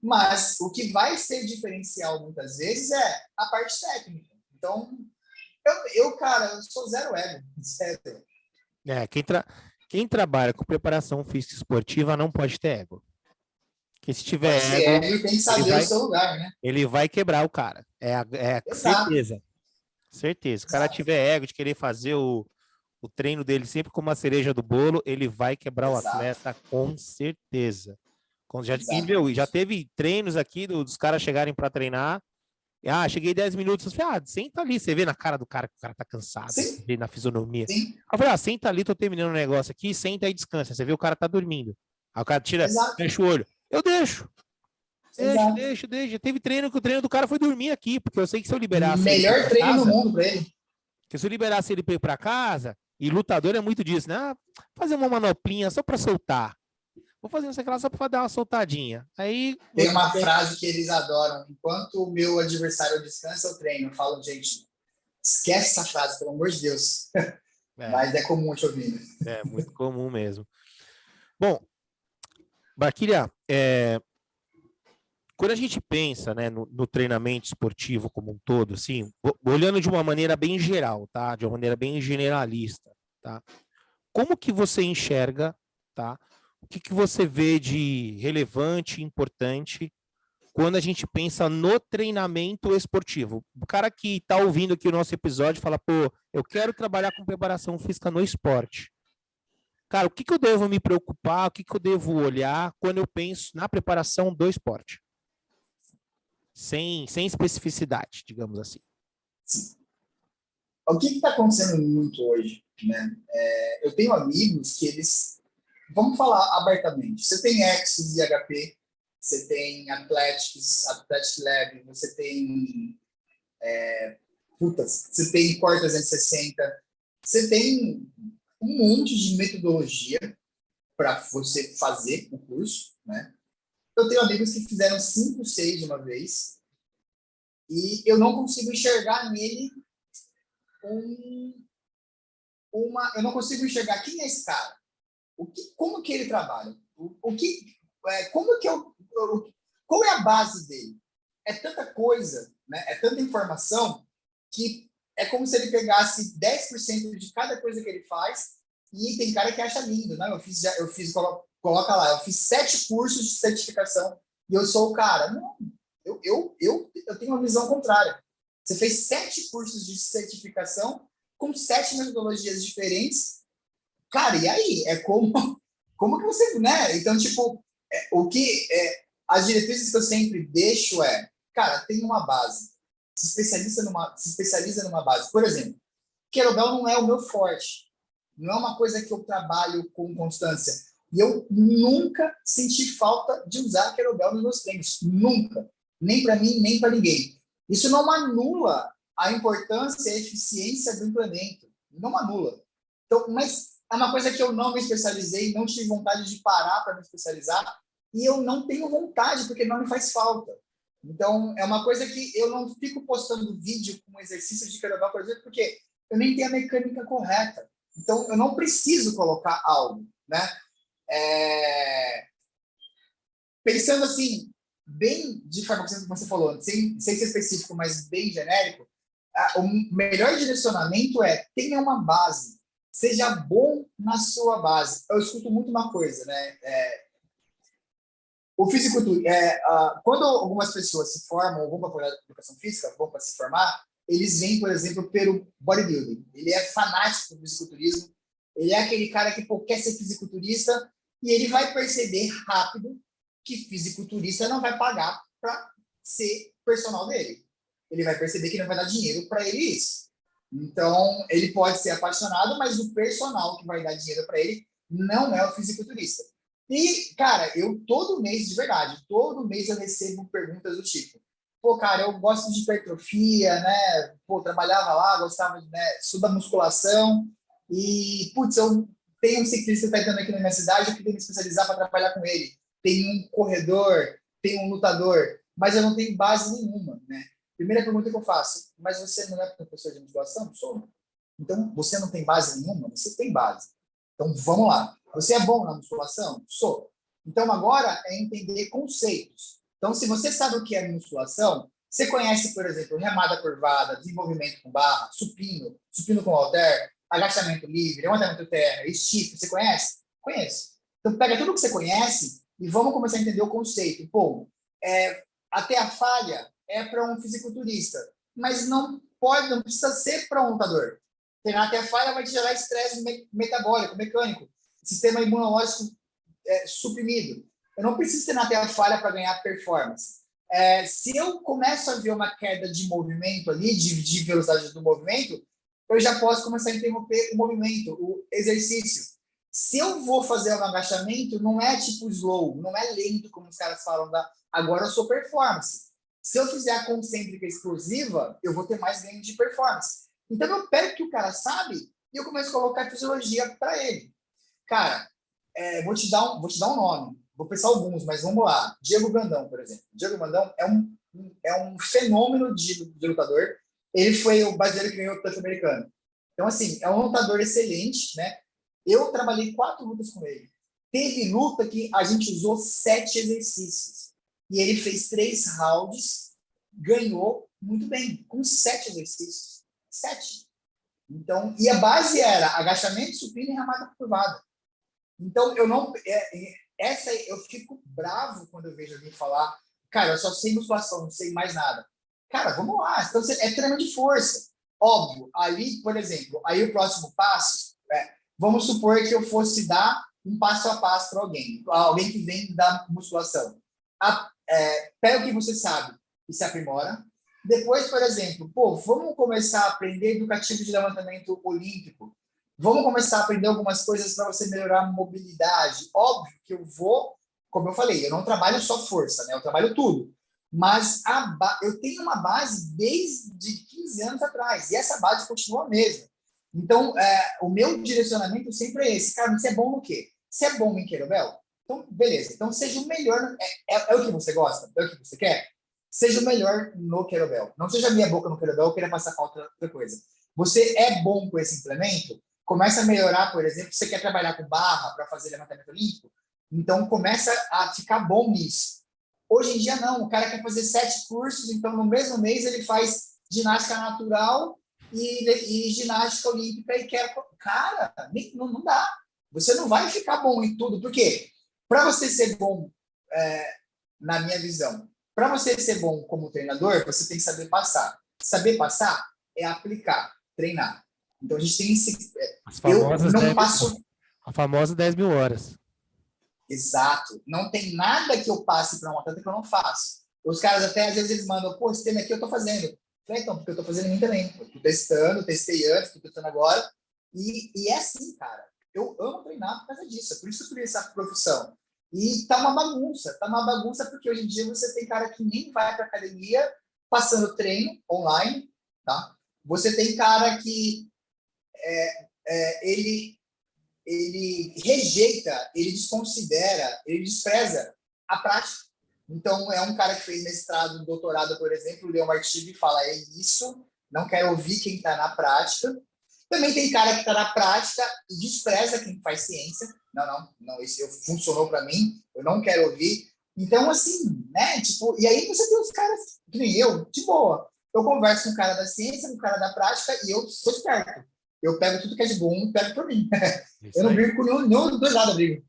[SPEAKER 2] Mas o que vai ser diferencial muitas vezes é a parte técnica. Então, cara, eu sou zero ego, zero.
[SPEAKER 1] Quem trabalha com preparação física esportiva não pode ter ego. Porque se tiver
[SPEAKER 2] Pode ter
[SPEAKER 1] ego,
[SPEAKER 2] ego e tem que saber o seu lugar, né?
[SPEAKER 1] ele vai quebrar o cara. Certeza. Certeza. Se o cara tiver ego de querer fazer o treino dele sempre como a cereja do bolo, ele vai quebrar o atleta com certeza. Já teve treinos aqui dos caras chegarem para treinar. Cheguei 10 minutos. Senta ali. Você vê na cara do cara que o cara tá cansado. Você vê na fisionomia.
[SPEAKER 2] Sim.
[SPEAKER 1] Eu falei, senta ali, tô terminando o negócio aqui, senta e descansa. Você vê o cara tá dormindo. Aí o cara fecha o olho. Eu deixo. Deixa. Teve treino que o treino do cara foi dormir aqui, porque eu sei que se eu liberasse
[SPEAKER 2] melhor treino do mundo para ele.
[SPEAKER 1] Porque se eu liberasse ele para casa, e lutador é muito disso, né? Fazer uma manoplinha só para soltar. Vou fazer isso aqui só para dar uma soltadinha. Aí
[SPEAKER 2] tem uma frase que eles adoram: enquanto o meu adversário descansa, eu treino. Eu falo, gente, esquece essa frase, pelo amor de Deus. Mas é comum te ouvir.
[SPEAKER 1] É muito comum mesmo. Bom, Barquilha, quando a gente pensa, né, no treinamento esportivo como um todo, assim, olhando de uma maneira bem geral, tá? De uma maneira bem generalista, tá? Como que você enxerga, tá? O que você vê de relevante, importante, quando a gente pensa no treinamento esportivo? O cara que está ouvindo aqui o nosso episódio fala, pô, eu quero trabalhar com preparação física no esporte. Cara, o que eu devo me preocupar, o que eu devo olhar quando eu penso na preparação do esporte? Sem especificidade, digamos assim.
[SPEAKER 2] Sim. O que está acontecendo muito hoje, né? Eu tenho amigos que eles... Vamos falar abertamente. Você tem Exos e HP, você tem Athletics, Athletic Lab, você tem... você tem Core 360, você tem um monte de metodologia para você fazer o curso, né? Eu tenho amigos que fizeram 5, 6 de uma vez e eu não consigo enxergar nele eu não consigo enxergar quem é esse cara, como que ele trabalha, qual é a base dele. É tanta coisa, né? É tanta informação que é como se ele pegasse 10% de cada coisa que ele faz e tem cara que acha lindo, né? Coloca lá, eu fiz 7 cursos de certificação e eu sou o cara. Não, eu tenho uma visão contrária. Você fez 7 cursos de certificação com 7 metodologias diferentes. Cara, e aí? Como que você, né? Então, tipo, as diretrizes que eu sempre deixo cara, tem uma base. Se especializa numa base. Por exemplo, kettlebell não é o meu forte. Não é uma coisa que eu trabalho com constância. E eu nunca senti falta de usar kettlebell nos meus treinos. Nunca. Nem para mim, nem para ninguém. Isso não anula a importância e a eficiência do implemento. Não anula. Então, mas é uma coisa que eu não me especializei, não tive vontade de parar para me especializar, e eu não tenho vontade, porque não me faz falta. Então, é uma coisa que eu não fico postando vídeo com exercício de kettlebell, por exemplo, porque eu nem tenho a mecânica correta. Então, eu não preciso colocar algo, né? Pensando assim, bem de forma que você falou, sem ser específico, mas bem genérico, o melhor direcionamento tenha uma base, seja bom na sua base. Eu escuto muito uma coisa, né? O fisiculturismo, quando algumas pessoas se formam ou vão para a educação física, vão para se formar, eles vêm, por exemplo, pelo bodybuilding. Ele é fanático do fisiculturismo, ele é aquele cara que quer ser fisiculturista e ele vai perceber rápido que fisiculturista não vai pagar para ser personal dele. Ele vai perceber que não vai dar dinheiro para ele isso. Então, ele pode ser apaixonado, mas o personal que vai dar dinheiro para ele não é o fisiculturista. E, cara, eu todo mês, de verdade, todo mês eu recebo perguntas do tipo, pô, cara, eu gosto de hipertrofia, né? Pô, trabalhava lá, gostava de, né, estudo da musculação e, putz, eu tenho um ciclista que está entrando aqui na minha cidade, eu queria me especializar para trabalhar com ele. Tem um corredor, tem um lutador, mas eu não tenho base nenhuma, né? Primeira pergunta que eu faço, mas você não é professor de musculação? Sou. Então, você não tem base nenhuma? Você tem base. Então, vamos lá. Você é bom na musculação? Sou. Então, agora é entender conceitos. Então, se você sabe o que é musculação, você conhece, por exemplo, remada curvada, desenvolvimento com barra, supino, supino com halter, agachamento livre, levantamento terra, stiff, você conhece? Conheço. Então, pega tudo que você conhece e vamos começar a entender o conceito. Pô, até a falha é para um fisiculturista, mas não pode, não precisa ser para um lutador. Treinar até a falha vai te gerar estresse metabólico, mecânico, sistema imunológico suprimido. Eu não preciso treinar até a falha para ganhar performance. Se eu começo a ver uma queda de movimento ali, de velocidade do movimento, eu já posso começar a interromper o movimento, o exercício. Se eu vou fazer um agachamento, não é tipo slow, não é lento, como os caras falam, agora eu sou performance. Se eu fizer a concêntrica explosiva, eu vou ter mais ganho de performance. Então eu pego o que o cara sabe e eu começo a colocar fisiologia para ele. Cara, vou te dar um nome. Vou pensar alguns, mas vamos lá. Diego Brandão, por exemplo. Diego Brandão é um fenômeno de lutador. Ele foi o brasileiro que ganhou o TUF americano. Então, assim, é um lutador excelente, né? Eu trabalhei 4 lutas com ele. Teve luta que a gente usou 7 exercícios. E ele fez 3 rounds, ganhou muito bem, com 7 exercícios. 7. Então, e a base era agachamento, supino e remada curvada. Então, eu não... eu fico bravo quando eu vejo alguém falar, cara, eu só sei musculação, não sei mais nada. Cara, vamos lá. Então, é treino de força. Óbvio, ali, por exemplo, aí o próximo passo, vamos supor que eu fosse dar um passo a passo para alguém que vem da musculação. Pega o que você sabe e se aprimora. Depois, por exemplo, vamos começar a aprender educativo de levantamento olímpico. Vamos começar a aprender algumas coisas para você melhorar a mobilidade. Óbvio que eu vou, como eu falei, eu não trabalho só força, né? Eu trabalho tudo. Mas eu tenho uma base desde 15 anos atrás, e essa base continua a mesma. Então, o meu direcionamento sempre é esse. Cara, você é bom no quê? Você é bom em kettlebell? Então, beleza. Então, seja o melhor. É o que você gosta? É o que você quer? Seja o melhor no kettlebell. Não seja meia boca no kettlebell, eu queria passar para outra coisa. Você é bom com esse implemento? Começa a melhorar, por exemplo, você quer trabalhar com barra para fazer levantamento olímpico? Então, começa a ficar bom nisso. Hoje em dia, não. O cara quer fazer 7 cursos, então, no mesmo mês, ele faz ginástica natural e ginástica olímpica e quer... Cara, não dá. Você não vai ficar bom em tudo. Por quê? Para você ser bom, na minha visão, para você ser bom como treinador, você tem que saber passar. Saber passar é aplicar, treinar. Então, a gente tem esse... Eu não passo...
[SPEAKER 1] A famosa 10 mil horas.
[SPEAKER 2] Exato. Não tem nada que eu passe para um atleta que eu não faço. Os caras até, às vezes, eles mandam, esse treino aqui eu tô fazendo. Falei, então, porque eu tô fazendo em mim também. Eu tô testando, testei antes, tô testando agora. E é assim, cara. Eu amo treinar por causa disso. É por isso que eu escolhi essa profissão. E tá uma bagunça. Tá uma bagunça porque hoje em dia você tem cara que nem vai pra academia passando treino online, tá? Você tem cara que ele rejeita, ele desconsidera, ele despreza a prática. Então, é um cara que fez mestrado, doutorado, por exemplo, lê um artigo e fala, é isso, não quero ouvir quem está na prática. Também tem cara que está na prática e despreza quem faz ciência. Não, isso funcionou para mim, eu não quero ouvir. Então, assim, né, tipo, e aí você tem os caras, que nem eu, de boa. Eu converso com o cara da ciência, com o cara da prática, e eu sou esperto. Eu pego tudo que é de bom e pego por mim. Eu não brigo com nenhum dos dois lados, eu brigo.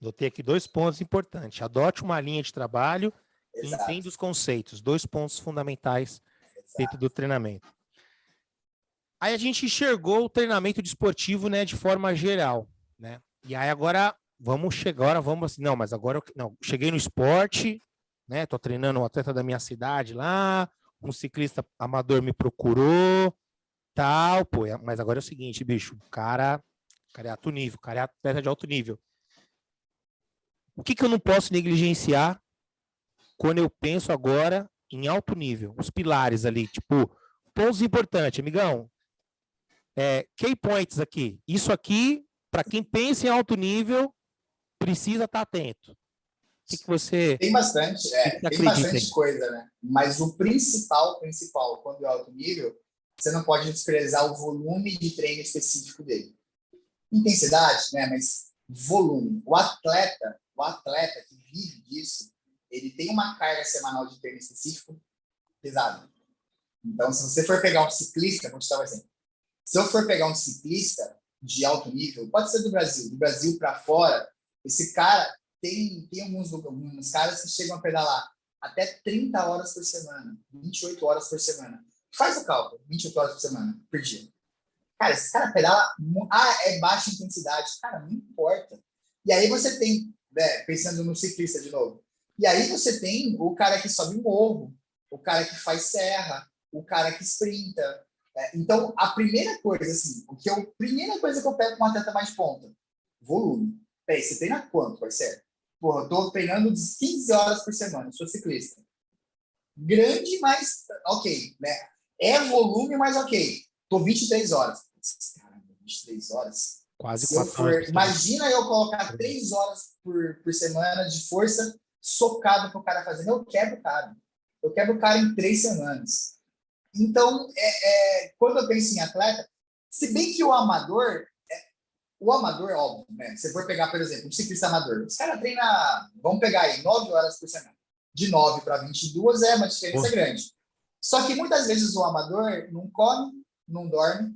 [SPEAKER 1] Notei aqui 2 pontos importantes. Adote uma linha de trabalho e
[SPEAKER 2] Exato.
[SPEAKER 1] entenda os conceitos. 2 pontos fundamentais dentro do treinamento. Aí a gente enxergou o treinamento desportivo, né, de forma geral, né? E aí agora vamos assim, não, mas agora cheguei no esporte, né? Tô treinando um atleta da minha cidade lá, um ciclista amador me procurou, tal, mas agora é o seguinte, bicho, o cara é alto nível, o cara é atleta de alto nível. O que eu não posso negligenciar quando eu penso agora em alto nível, os pilares ali, tipo, pontos importantes, amigão. Key points aqui. Isso aqui, para quem pensa em alto nível, precisa estar atento. O que você
[SPEAKER 2] Tem bastante, tem
[SPEAKER 1] acredita
[SPEAKER 2] bastante
[SPEAKER 1] aí?
[SPEAKER 2] coisa, né? Mas o principal, quando é alto nível, você não pode desprezar o volume de treino específico dele. Intensidade, né? Mas volume. O atleta que vive disso, ele tem uma carga semanal de treino específico pesada. Então, se você for pegar um ciclista, vou te dar um exemplo. Se eu for pegar um ciclista de alto nível, pode ser do Brasil para fora, esse cara tem alguns caras que chegam a pedalar até 30 horas por semana, 28 horas por semana. Faz o cálculo, 28 horas por semana, por dia. Cara, esse cara pedala, é baixa intensidade. Cara, não importa. E aí você tem, né, pensando no ciclista de novo, e aí você tem o cara que sobe morro, o cara que faz serra, o cara que sprinta. Então, a primeira coisa, assim, primeira coisa que eu pego com um atleta mais de ponta, volume. Peraí, você treina quanto, parceiro? Porra, eu tô treinando 15 horas por semana, sou ciclista. Grande, mas ok, né? É volume, mas ok. Tô 23 horas. Caramba, 23 horas.
[SPEAKER 1] Quase
[SPEAKER 2] Se eu
[SPEAKER 1] 4 horas
[SPEAKER 2] for,
[SPEAKER 1] por semana.
[SPEAKER 2] imagina eu colocar 3 horas por semana de força socado pro cara fazer. Eu quebro o cara. Eu quebro o cara em 3 semanas. Então, quando eu penso em atleta, se bem que o amador, óbvio, né? Se for pegar, por exemplo, um ciclista amador, os caras treinam, vamos pegar aí, 9 horas por semana. De 9 para 22 é uma diferença grande. Só que muitas vezes o amador não come, não dorme,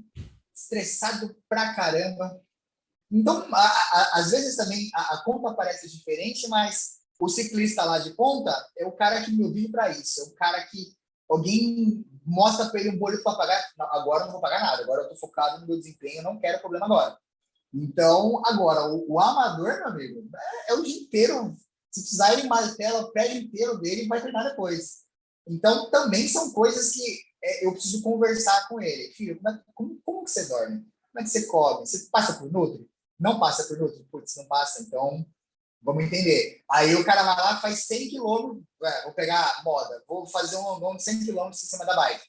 [SPEAKER 2] estressado pra caramba. Então, às vezes também a conta parece diferente, mas o ciclista lá de ponta é o cara que me vive para isso. É o cara que alguém mostra para ele um boleto para pagar. Não, agora eu não vou pagar nada, agora eu estou focado no meu desempenho, eu não quero problema agora. Então, agora, o amador, meu amigo, é o dia inteiro. Se precisar, ele martela o prédio inteiro dele e vai treinar depois. Então, também são coisas que eu preciso conversar com ele. Filho, como que você dorme? Como é que você come? Você passa por Nutri? Não passa por Nutri? Putz, não passa. Então, vamos entender. Aí o cara vai lá, faz 100 quilômetros, vou pegar moda, vou fazer um longão de 100 quilômetros em cima da bike,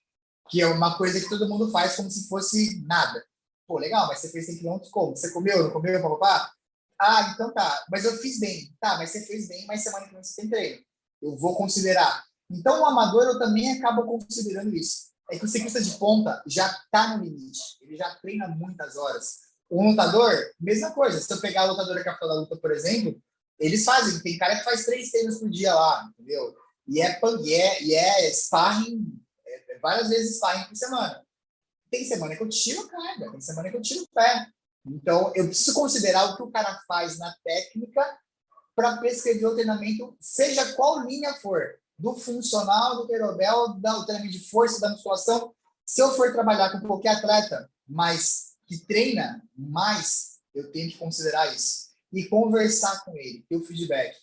[SPEAKER 2] que é uma coisa que todo mundo faz como se fosse nada. Pô, legal, mas você fez 100 quilômetros como? Você comeu, não comeu, papapá? Ah, então tá. Mas eu fiz bem. Tá, mas você fez bem, mas semana que vem você tem treino. Eu vou considerar. Então, o amador, eu também acabo considerando isso. É que o ciclista de ponta já está no limite. Ele já treina muitas horas. O lutador, mesma coisa. Se eu pegar a lutadora que da luta, por exemplo, eles fazem. Tem cara que faz 3 treinos por dia lá, entendeu? E é sparring, várias vezes sparring por semana. Tem semana que eu tiro a carga, tem semana que eu tiro o pé. Então, eu preciso considerar o que o cara faz na técnica para prescrever o treinamento, seja qual linha for, do funcional, do kettlebell, do treinamento de força, da musculação. Se eu for trabalhar com qualquer atleta, mas que treina mais, eu tenho que considerar isso. E conversar com ele, ter o feedback.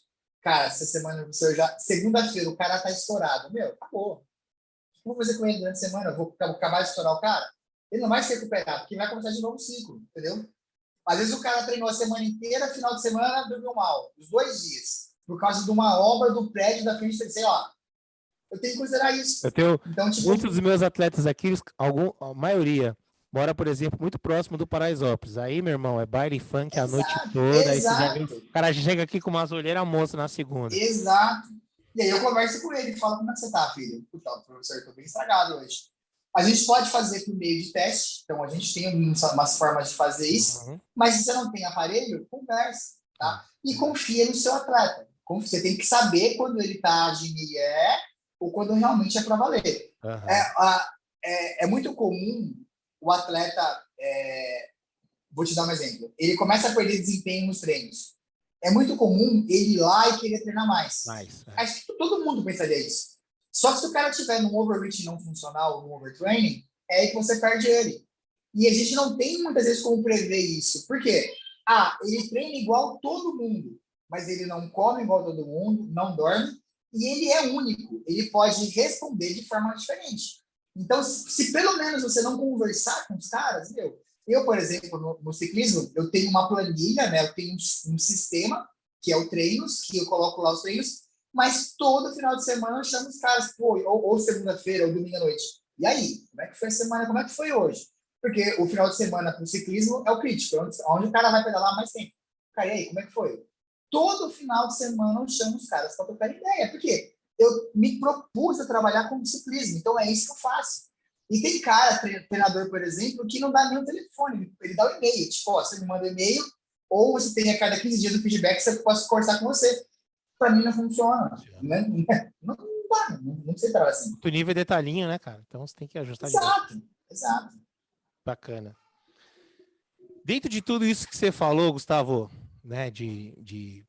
[SPEAKER 2] Cara, essa semana, segunda-feira, o cara tá estourado. Meu, acabou. O que eu vou fazer com ele durante a semana? Eu vou acabar de estourar o cara? Ele não vai se recuperar, porque vai começar de novo um ciclo, entendeu? Às vezes o cara treinou a semana inteira, final de semana dormiu mal, os 2 dias, por causa de uma obra do prédio da frente, sei lá. Eu tenho que considerar isso.
[SPEAKER 1] Eu tenho
[SPEAKER 2] então, tipo,
[SPEAKER 1] muitos dos meus atletas aqui, a maioria, mora, por exemplo, muito próximo do Paraisópolis. Aí, meu irmão, é baile funk a noite toda. Aí você já vê, o cara chega aqui com umas olheiras moça na segunda.
[SPEAKER 2] Exato. E aí eu converso com ele, falo, como é que você tá, filho? Puta, professor, eu tô bem estragado hoje. A gente pode fazer por meio de teste, então a gente tem umas formas de fazer isso, mas se você não tem aparelho, conversa, tá? E confia no seu atleta. Você tem que saber quando ele tá de migué ou quando realmente é para valer. É muito comum o atleta, vou te dar um exemplo, ele começa a perder desempenho nos treinos. É muito comum ele ir lá e querer treinar mais. Acho que todo mundo pensaria isso. Só que se o cara tiver num overreach não funcional, num overtraining, é aí que você perde ele. E a gente não tem muitas vezes como prever isso. Por quê? Ele treina igual todo mundo, mas ele não come igual todo mundo, não dorme, e ele é único. Ele pode responder de forma diferente. Então, se pelo menos você não conversar com os caras, eu, por exemplo, no ciclismo, eu tenho uma planilha, né? Eu tenho um sistema, que é o treinos, que eu coloco lá os treinos, Mas todo final de semana eu chamo os caras, pô, ou segunda-feira, ou domingo à noite. E aí, como é que foi a semana? Como é que foi hoje? Porque o final de semana para o ciclismo é o crítico, onde o cara vai pedalar mais tempo. Cara, e aí, como é que foi? Todo final de semana eu chamo os caras para trocar ideia. Por quê? Eu me propus a trabalhar com ciclismo, então é isso que eu faço. E tem cara, treinador, por exemplo, que não dá nem o telefone, ele dá o e-mail. Tipo, ó, você me manda e-mail, ou você tem a cada 15 dias o feedback que você possa conversar com você. Para mim não funciona. Né? Não dá, não sei trabalhar assim.
[SPEAKER 1] O nível é detalhinho, né, cara? Então você tem que ajustar direito.
[SPEAKER 2] Exato.
[SPEAKER 1] Bacana. Dentro de tudo isso que você falou, Gustavo, né, de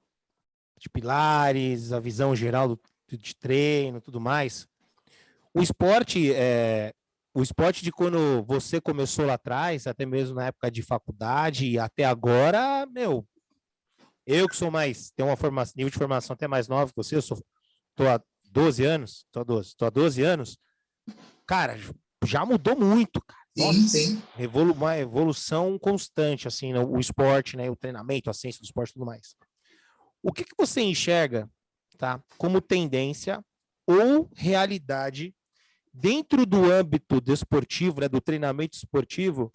[SPEAKER 1] pilares, a visão geral de treino, tudo mais, o esporte de quando você começou lá atrás, até mesmo na época de faculdade e até agora, meu, eu que sou mais, tenho uma formação, nível de formação até mais nova que você, tô há 12 anos, tô há 12 anos, cara, já mudou muito, cara. Nossa,
[SPEAKER 2] sim.
[SPEAKER 1] uma evolução constante, assim, né? O esporte, né? O treinamento, a ciência do esporte e tudo mais. O que você enxerga, tá, como tendência ou realidade dentro do âmbito desportivo, né, do treinamento esportivo,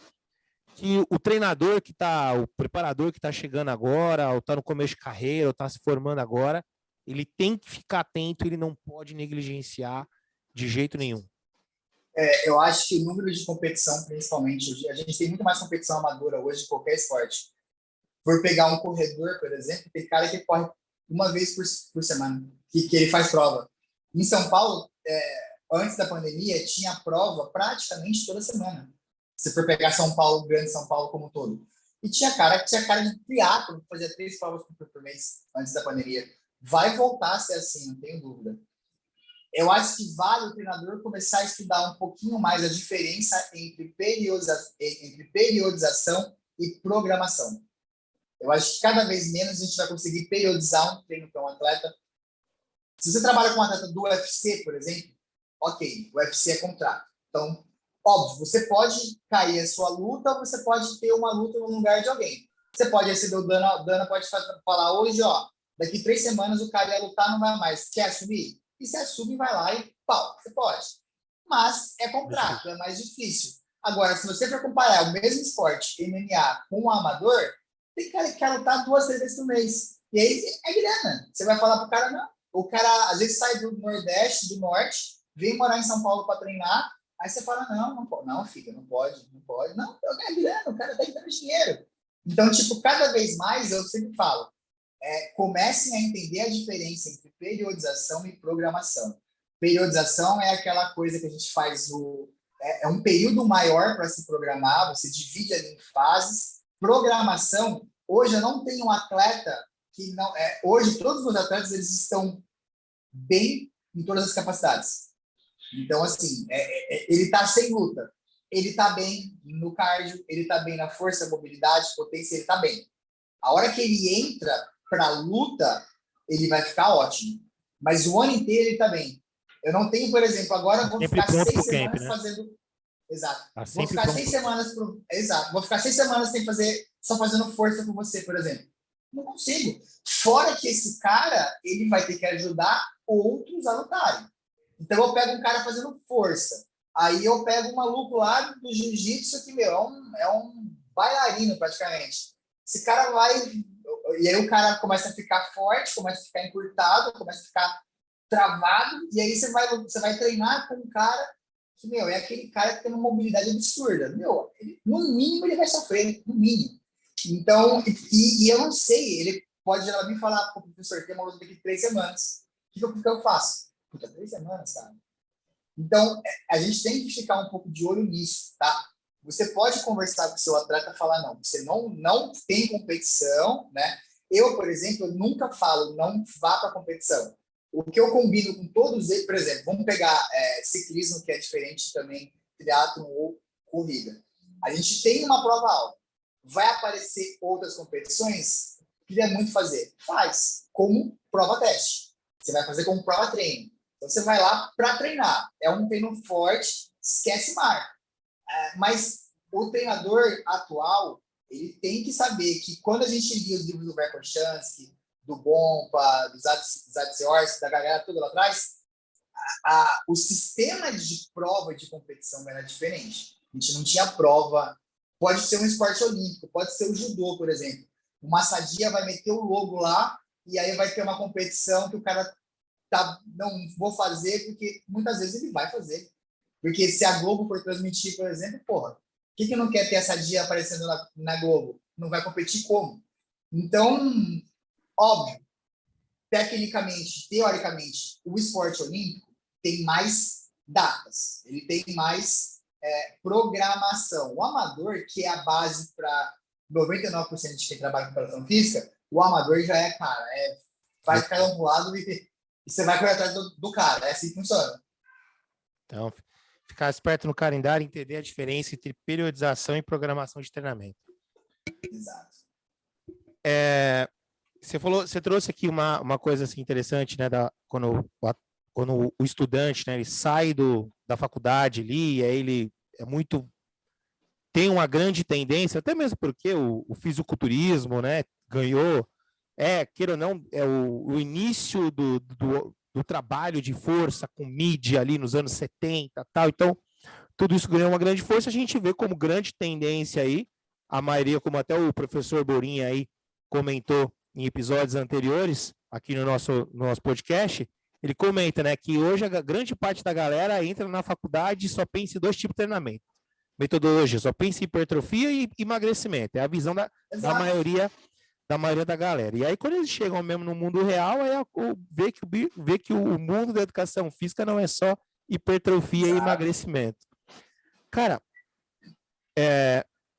[SPEAKER 1] que o treinador que tá, o preparador que está chegando agora, ou está no começo de carreira, ou está se formando agora, ele tem que ficar atento, ele não pode negligenciar de jeito nenhum.
[SPEAKER 2] Eu acho que o número de competição, principalmente, a gente tem muito mais competição amadora hoje de qualquer esporte. Por pegar um corredor, por exemplo, tem cara que corre uma vez por semana, que ele faz prova. Em São Paulo, antes da pandemia, tinha prova praticamente toda semana. Se for pegar São Paulo, grande São Paulo como um todo. E tinha cara de triatlo, que fazia 3 provas por mês antes da pandemia. Vai voltar a ser assim, não tenho dúvida. Eu acho que vale o treinador começar a estudar um pouquinho mais a diferença entre periodização e programação. Eu acho que cada vez menos a gente vai conseguir periodizar um treino para um atleta. Se você trabalha com um atleta do UFC, por exemplo, ok, o UFC é contrato. Então, óbvio, você pode cair a sua luta, ou você pode ter uma luta no lugar de alguém. Você pode receber o Dana pode falar hoje, ó, daqui 3 semanas o cara ia lutar, não vai mais. Quer assumir? E se assume, vai lá e pau, você pode. Mas é contrato, é mais difícil. Agora, se você for comparar o mesmo esporte, MMA, com um amador, tem cara que quer lutar 2, 3 vezes por mês. E aí é grana. Você vai falar pro cara, não. O cara, às vezes, sai do Nordeste, do Norte, vem morar em São Paulo para treinar, aí você fala, não pode. Não, filha, não pode. Não, é grana, o cara tá dando dinheiro. Então, tipo, cada vez mais, eu sempre falo, comecem a entender a diferença entre periodização e programação. Periodização é aquela coisa que a gente faz, é um período maior para se programar, você divide ali em fases. Programação, hoje eu não tenho um atleta que não... hoje todos os atletas eles estão bem em todas as capacidades. Então, assim, ele está sem luta, ele está bem no cardio, ele está bem na força, mobilidade, potência, ele está bem. A hora que ele entra para a luta, ele vai ficar ótimo. Mas o ano inteiro ele está bem. Eu não tenho, por exemplo, agora vou ficar 6 semanas fazendo... Exato. Vou ficar 6 semanas... Exato. Vou ficar 6 semanas sem fazer... Só fazendo força com você, por exemplo. Não consigo. Fora que esse cara, ele vai ter que ajudar outros a lutarem. Então, eu pego um cara fazendo força. Aí eu pego um maluco lá do jiu-jitsu que, meu, é um bailarino, praticamente. Esse cara vai... E aí o cara começa a ficar forte, começa a ficar encurtado, começa a ficar travado, e aí você vai treinar com um cara que, meu, é aquele cara que tem uma mobilidade absurda. Meu, no mínimo ele vai sofrer, no mínimo. Então, e eu não sei, ele pode já vir falar, pô, professor, tem uma luta daqui 3 semanas. O que eu faço? Puta, 3 semanas, cara. Então, a gente tem que ficar um pouco de olho nisso, tá? Você pode conversar com o seu atleta e falar, não, você não tem competição, né? Eu, por exemplo, eu nunca falo, não vá para a competição. O que eu combino com todos eles, por exemplo, vamos pegar ciclismo, que é diferente também, triatlo ou corrida. A gente tem uma prova alta. Vai aparecer outras competições? Queria muito fazer. Faz, como prova-teste. Você vai fazer como prova-treino. Então, você vai lá para treinar. É um treino forte, esquece mar. Mas o treinador atual, ele tem que saber que quando a gente lia os livros do Verkhoshansky, do Bompa, dos ADCORs, da galera toda lá atrás, o sistema de prova de competição era diferente. A gente não tinha prova. Pode ser um esporte olímpico, pode ser o judô, por exemplo. Uma sadia vai meter o logo lá e aí vai ter uma competição que o cara não vou fazer, porque muitas vezes ele vai fazer. Porque se a Globo for transmitir, por exemplo, porra, que não quer ter essa dia aparecendo na Globo? Não vai competir como? Então, óbvio, tecnicamente, teoricamente, o esporte olímpico tem mais datas, ele tem mais programação. O amador, que é a base para 99% de quem trabalha com preparação física, o amador já cara, vai ficar um lado e você vai correr atrás do cara, é assim que funciona.
[SPEAKER 1] Então, ficar esperto no calendário, entender a diferença entre periodização e programação de treinamento.
[SPEAKER 2] Exato.
[SPEAKER 1] Você trouxe aqui uma coisa assim, interessante, né? Quando o estudante, né, ele sai da faculdade ali, e aí ele tem uma grande tendência, até mesmo porque o fisiculturismo, né, ganhou, queira ou não, o início do trabalho de força com mídia ali nos anos 70 tal, então tudo isso ganhou uma grande força, a gente vê como grande tendência aí, a maioria, como até o professor Borinha aí comentou em episódios anteriores, aqui no nosso podcast, ele comenta, né, que hoje a grande parte da galera entra na faculdade e só pensa em 2 tipos de treinamento. Metodologia, só pensa em hipertrofia e emagrecimento. É a visão da maioria da galera. E aí, quando eles chegam mesmo no mundo real, vê que o mundo da educação física não é só hipertrofia e emagrecimento. Cara,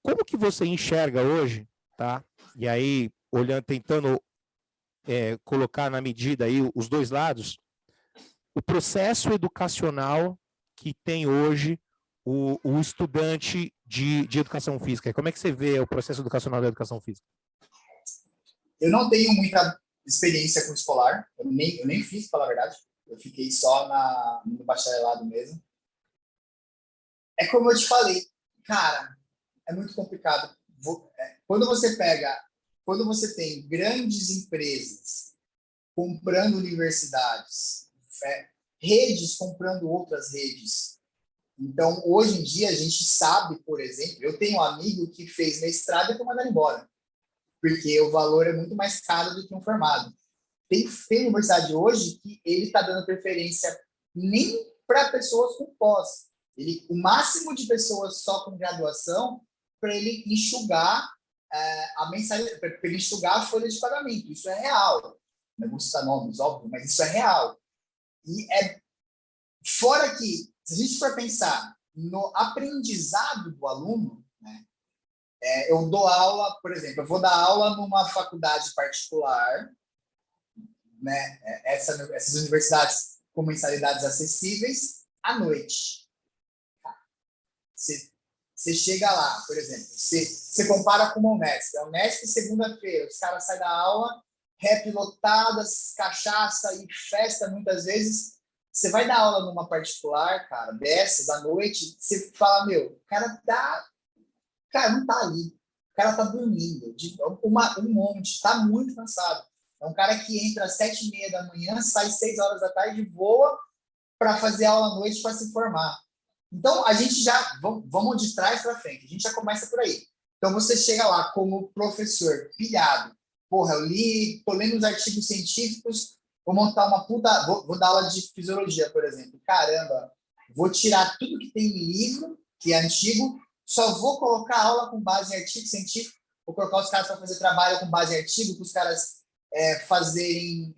[SPEAKER 1] como que você enxerga hoje, tá? E aí, tentando colocar na medida aí os 2 lados, o processo educacional que tem hoje o estudante de educação física. Como é que você vê o processo educacional da educação física?
[SPEAKER 2] Eu não tenho muita experiência com escolar, eu nem fiz, para falar a verdade. Eu fiquei só no bacharelado mesmo. É como eu te falei, cara, é muito complicado. Quando você tem grandes empresas comprando universidades, redes comprando outras redes. Então, hoje em dia, a gente sabe, por exemplo, eu tenho um amigo que fez mestrado e foi mandado embora, porque o valor é muito mais caro do que um formado. Tem universidade hoje que ele está dando preferência nem para pessoas com pós. O máximo de pessoas só com graduação para ele enxugar a mensalidade, para ele enxugar a folha de pagamento. Isso é real. Não vou citar nomes, óbvio, mas isso é real. E fora que, se a gente for pensar no aprendizado do aluno, né, eu dou aula, por exemplo, eu vou dar aula numa faculdade particular, né, essas universidades com mensalidades acessíveis, à noite. Você chega lá, por exemplo, você compara com uma Unesp. A Unesp, segunda-feira, os caras saem da aula, rap lotadas, cachaça e festa muitas vezes. Você vai dar aula numa particular, cara, dessas, à noite, você fala, o cara não tá ali. O cara tá dormindo. Um monte, tá muito cansado. É um cara que entra às 7h30 da manhã, sai 6 horas da tarde, voa para fazer aula à noite para se formar. Então, a gente já, vamos de trás para frente, a gente já começa por aí. Então, você chega lá como professor, pilhado. Porra, tô lendo os artigos científicos, vou montar uma puta... Vou dar aula de fisiologia, por exemplo. Caramba, vou tirar tudo que tem em livro, que é antigo, só vou colocar aula com base em artigo científico, vou colocar os caras para fazer trabalho com base em artigo, para os caras fazerem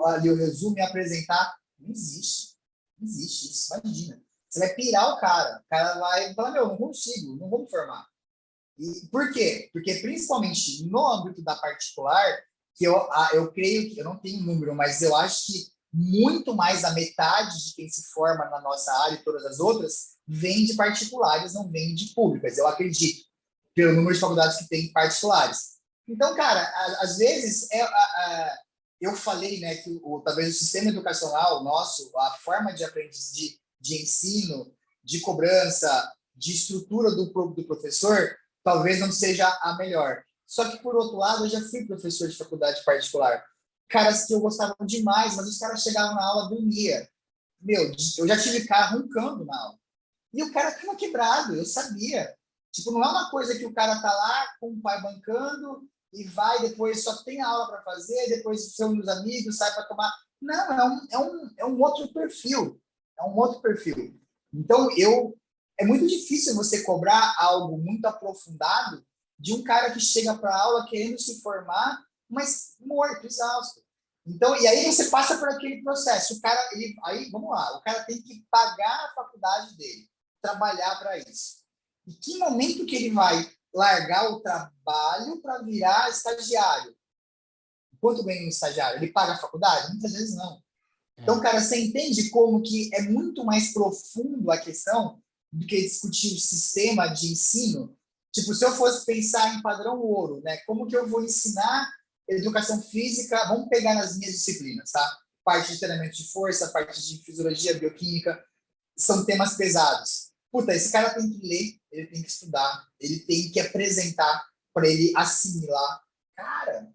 [SPEAKER 2] ali o resumo e apresentar. Não existe isso, imagina. Você vai pirar o cara vai falar, não consigo, não vou me formar. E por quê? Porque principalmente no âmbito da particular, que eu creio que, eu não tenho número, mas eu acho que muito mais da metade de quem se forma na nossa área e todas as outras vem de particulares, não vem de públicas. Eu acredito, pelo número de faculdades que tem particulares. Então, cara, às vezes eu falei, né, que talvez o sistema educacional nosso, a forma de aprendizagem, de ensino, de cobrança, de estrutura do professor, talvez não seja a melhor. Só que, por outro lado, eu já fui professor de faculdade particular. caras que eu gostava demais, mas os caras chegavam na aula, dormia. Meu, eu já tive cara roncando na aula. E o cara tava quebrado, eu sabia. Tipo, não é uma coisa que o cara tá lá com o pai bancando e vai, depois só tem aula para fazer, depois são os amigos, sai para tomar. Não, é um outro perfil. É um outro perfil. Então, é muito difícil você cobrar algo muito aprofundado de um cara que chega para a aula querendo se formar, mas morto, exausto. Então, e aí você passa por aquele processo. O cara, aí, vamos lá, o cara tem que pagar a faculdade dele, trabalhar para isso. E que momento que ele vai largar o trabalho para virar estagiário? Quanto ganha um estagiário? Ele paga a faculdade? Muitas vezes não. Então, cara, você entende como que é muito mais profundo a questão do que discutir o sistema de ensino? Tipo, se eu fosse pensar em padrão ouro, né? Como que eu vou ensinar educação física? Vamos pegar nas minhas disciplinas, tá? Parte de treinamento de força, parte de fisiologia, bioquímica, são temas pesados. Puta, esse cara tem que ler, ele tem que estudar, ele tem que apresentar para ele assimilar. Cara,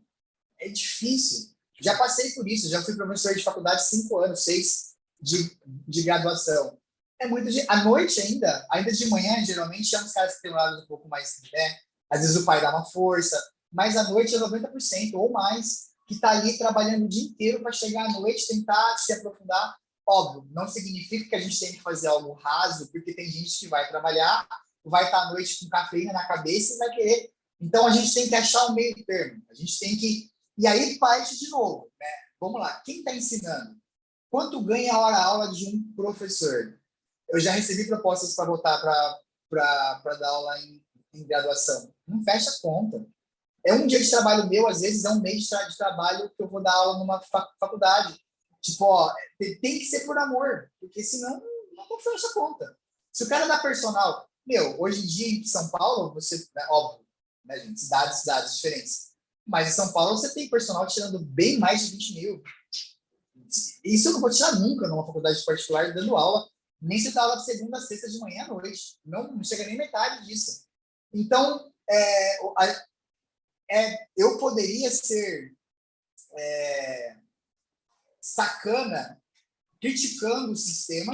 [SPEAKER 2] é difícil. Já passei por isso, já fui professor de faculdade 5 anos, 6 de graduação. É muito de... À noite ainda de manhã, geralmente, é uns caras que têm lados um pouco mais, né? Às vezes o pai dá uma força, mas à noite é 90% ou mais que está ali trabalhando o dia inteiro para chegar à noite, tentar se aprofundar. Óbvio, não significa que a gente tem que fazer algo raso, porque tem gente que vai trabalhar, vai estar à noite com cafeína na cabeça e vai querer. Então, a gente tem que achar o meio termo. A gente tem que... E aí parte de novo, né? Vamos lá, quem está ensinando? Quanto ganha a hora-aula de um professor? Eu já recebi propostas para voltar para dar aula em graduação. Não fecha a conta. É um dia de trabalho meu, às vezes é um mês de trabalho que eu vou dar aula numa faculdade. Tipo, ó, tem que ser por amor, porque senão não fecha a conta. Se o cara dá personal, meu, hoje em dia em São Paulo, você, né, óbvio, né, gente, cidades diferentes. Mas em São Paulo você tem personal tirando bem mais de 20 mil. Isso eu não vou tirar nunca numa faculdade particular dando aula, nem se eu dar aula de segunda a sexta de manhã à noite. Não chega nem metade disso. Então, eu poderia ser sacana criticando o sistema,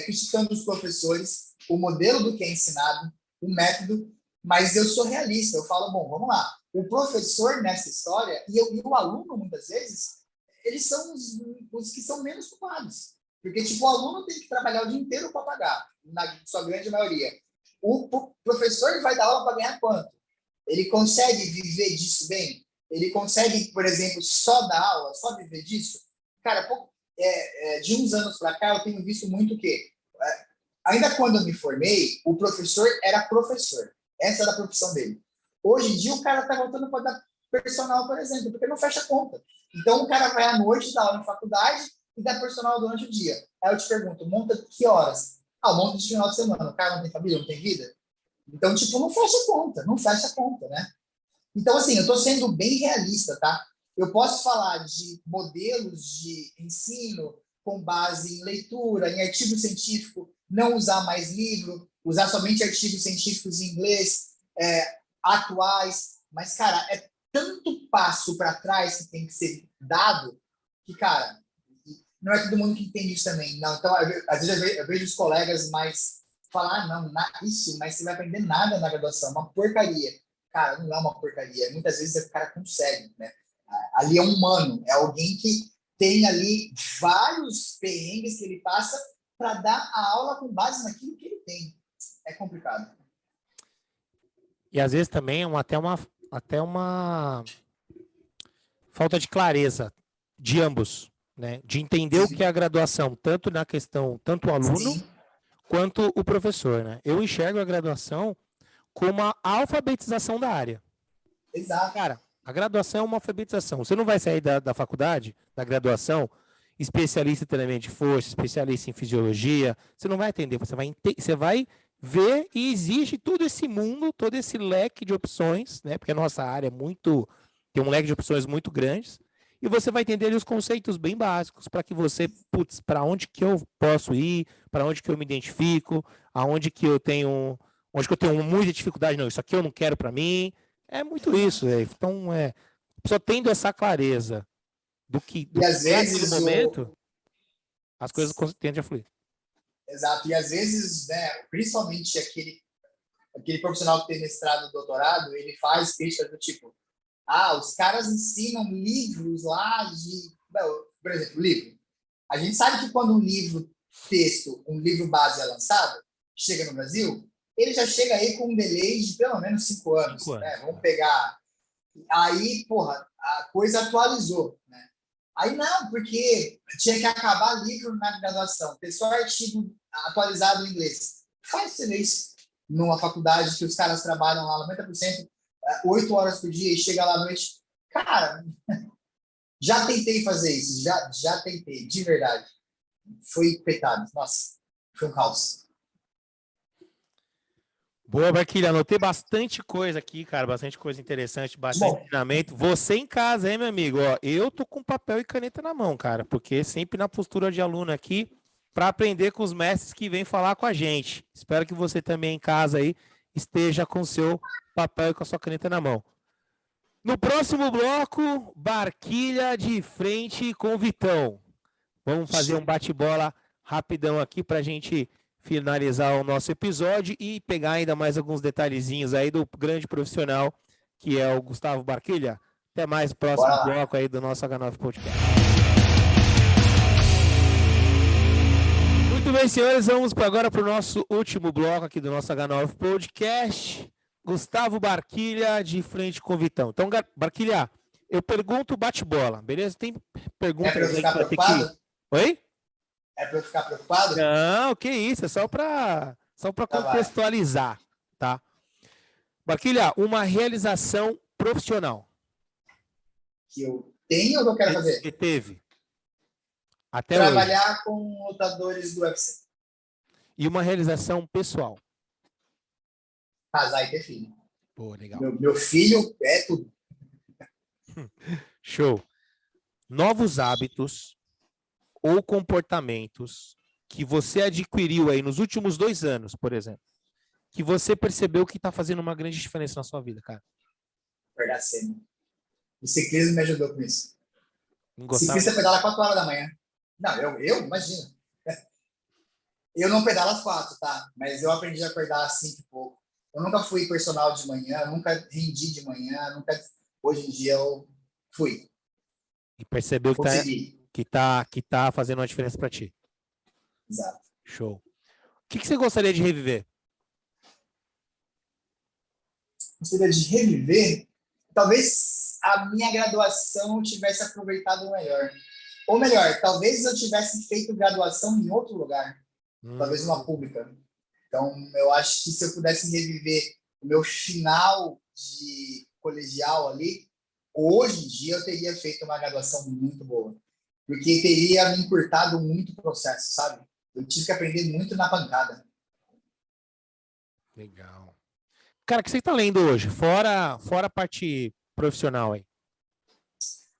[SPEAKER 2] criticando os professores, o modelo do que é ensinado, o método, mas eu sou realista. Eu falo, bom, vamos lá. O professor nessa história e o aluno, muitas vezes, eles são os que são menos culpados. Porque, tipo, o aluno tem que trabalhar o dia inteiro para pagar, na sua grande maioria. O professor vai dar aula para ganhar quanto? Ele consegue viver disso bem? Ele consegue, por exemplo, só dar aula, só viver disso? Cara, de uns anos para cá, eu tenho visto muito que, ainda quando eu me formei, o professor era professor. Essa era a profissão dele. Hoje em dia, o cara está voltando para dar personal, por exemplo, porque não fecha a conta. Então, o cara vai à noite dar aula na faculdade e dá personal durante o dia. Aí eu te pergunto, monta que horas? Monta de final de semana. O cara não tem família, não tem vida? Então, tipo, não fecha a conta, né? Então, assim, eu estou sendo bem realista, tá? Eu posso falar de modelos de ensino com base em leitura, em artigo científico, não usar mais livro, usar somente artigos científicos em inglês, atuais. Mas, cara, é tanto passo para trás que tem que ser dado que, cara, não é todo mundo que entende isso também. Não, então, às vezes eu vejo os colegas mais falar, não, isso, mas você vai aprender nada na graduação, uma porcaria. Cara, não é uma porcaria. Muitas vezes o cara consegue, né? Ali é um humano, é alguém que tem ali vários perrengues que ele passa para dar a aula com base naquilo que ele tem. É complicado.
[SPEAKER 1] E às vezes também é até uma falta de clareza de ambos, né? De entender o que é a graduação, tanto na questão, tanto o aluno
[SPEAKER 2] Sim.
[SPEAKER 1] quanto o professor, né? Eu enxergo a graduação como a alfabetização da área.
[SPEAKER 2] Exato.
[SPEAKER 1] Cara, a graduação é uma alfabetização. Você não vai sair da faculdade, da graduação, especialista em treinamento de força, especialista em fisiologia. Você não vai atender, você vai ver e existe todo esse mundo, todo esse leque de opções, né? Porque a nossa área tem um leque de opções muito grandes. E você vai entender os conceitos bem básicos para que você, para onde que eu posso ir, para onde que eu me identifico, onde que eu tenho muita dificuldade, não, isso aqui eu não quero para mim. É muito isso. Então, só tendo essa clareza do
[SPEAKER 2] E às
[SPEAKER 1] que é aquele
[SPEAKER 2] vezes
[SPEAKER 1] momento, as coisas tendem a fluir.
[SPEAKER 2] exato, e às vezes, né, principalmente aquele profissional que tem mestrado e doutorado, ele faz críticas do tipo, os caras ensinam livros lá de, por exemplo, livro. A gente sabe que quando um livro texto, um livro base é lançado, chega no Brasil, ele já chega aí com um delay de pelo menos 5 anos.
[SPEAKER 1] 5 anos.
[SPEAKER 2] Né? Vamos pegar. Aí, porra, a coisa atualizou. Né? Aí não, porque tinha que acabar livro na graduação, ter só artigo atualizado em inglês. Faz você ver isso numa faculdade que os caras trabalham lá 90%, 8 horas por dia e chega lá à noite. Cara, já tentei fazer isso, já tentei, de verdade. Foi petado. Nossa, foi um caos.
[SPEAKER 1] Boa, Barquilha, anotei bastante coisa aqui, cara, bastante coisa interessante, bastante
[SPEAKER 2] Bom,
[SPEAKER 1] ensinamento. Você em casa, hein, meu amigo? Ó, eu tô com papel e caneta na mão, cara, porque sempre na postura de aluno aqui para aprender com os mestres que vêm falar com a gente. Espero que você também em casa aí esteja com o seu papel e com a sua caneta na mão. No próximo bloco, Barquilha de frente com o Vitão. Vamos fazer um bate-bola rapidão aqui para a gente finalizar o nosso episódio e pegar ainda mais alguns detalhezinhos aí do grande profissional que é o Gustavo Barquilha. Até mais no próximo bloco aí do nosso H9 Podcast. Muito bem, senhores, vamos agora para o nosso último bloco aqui do nosso H9 Podcast. Gustavo Barquilha de frente com o Vitão. Então, Barquilha, eu pergunto bate-bola, beleza? Tem perguntas
[SPEAKER 2] é para eu
[SPEAKER 1] aí
[SPEAKER 2] ficar
[SPEAKER 1] que vai ter que... Oi?
[SPEAKER 2] É para eu ficar preocupado?
[SPEAKER 1] Não, que isso, é só para contextualizar, tá? Barquilha, uma realização profissional.
[SPEAKER 2] Que eu tenho ou que eu quero fazer?
[SPEAKER 1] Que teve. Até
[SPEAKER 2] Trabalhar
[SPEAKER 1] hoje.
[SPEAKER 2] com lutadores do UFC.
[SPEAKER 1] E uma realização pessoal.
[SPEAKER 2] Casar e ter filho.
[SPEAKER 1] Pô, legal.
[SPEAKER 2] Meu filho é tudo.
[SPEAKER 1] Show. Novos hábitos ou comportamentos que você adquiriu aí nos últimos 2 anos, por exemplo, que você percebeu que está fazendo uma grande diferença na sua vida, cara?
[SPEAKER 2] Verdade, sim. O ciclismo me ajudou com isso.
[SPEAKER 1] Não
[SPEAKER 2] O
[SPEAKER 1] gostava?
[SPEAKER 2] ciclista pedala 4 horas da manhã. Não, eu imagino. Eu não pedalo às 4, tá? Mas eu aprendi a acordar às 5 e pouco. Eu nunca fui personal de manhã, nunca rendi de manhã, nunca... Hoje em dia eu fui.
[SPEAKER 1] E percebeu
[SPEAKER 2] Consegui.
[SPEAKER 1] que tá fazendo uma diferença para ti.
[SPEAKER 2] Exato.
[SPEAKER 1] Show. O que você gostaria de reviver?
[SPEAKER 2] Gostaria de reviver, talvez a minha graduação eu tivesse aproveitado melhor. Ou melhor, talvez eu tivesse feito graduação em outro lugar, talvez uma pública. Então, eu acho que se eu pudesse reviver o meu final de colegial ali, hoje em dia eu teria feito uma graduação muito boa. Porque teria me encurtado muito o processo, sabe? Eu tive que aprender muito na pancada.
[SPEAKER 1] Legal. Cara, o que você está lendo hoje? Fora a parte profissional aí.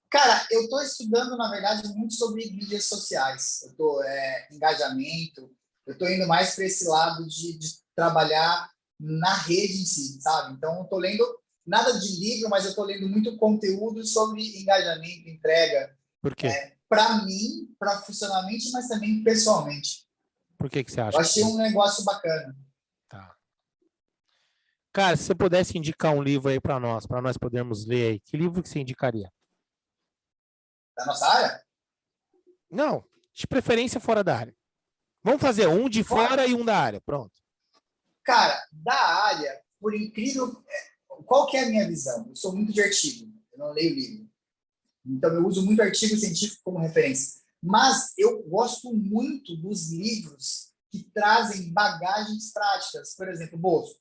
[SPEAKER 2] Cara, eu estou estudando, na verdade, muito sobre mídias sociais. Eu estou engajamento. Eu estou indo mais para esse lado de trabalhar na rede em si, sabe? Então, eu estou lendo nada de livro, mas eu estou lendo muito conteúdo sobre engajamento, entrega.
[SPEAKER 1] Por quê?
[SPEAKER 2] Para mim, profissionalmente, mas também pessoalmente.
[SPEAKER 1] Por que você acha?
[SPEAKER 2] Eu achei um negócio bacana.
[SPEAKER 1] Tá. Cara, se você pudesse indicar um livro aí para nós podermos ler aí, que livro que você indicaria?
[SPEAKER 2] Da nossa área?
[SPEAKER 1] Não, de preferência fora da área. Vamos fazer um de fora e um da área, pronto.
[SPEAKER 2] Cara, da área, por incrível... Qual que é a minha visão? Eu sou muito de artigo, eu não leio livro. Então, eu uso muito artigo científico como referência. Mas eu gosto muito dos livros que trazem bagagens práticas. Por exemplo, o Bosco.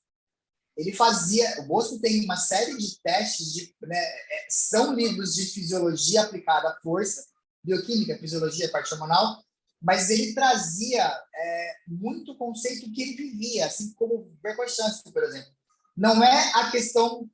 [SPEAKER 2] O Bosco tem uma série de testes, são livros de fisiologia aplicada à força, bioquímica, fisiologia, parte hormonal, mas ele trazia muito conceito que ele vivia, assim como Verkhoshansky, por exemplo. Não é a questão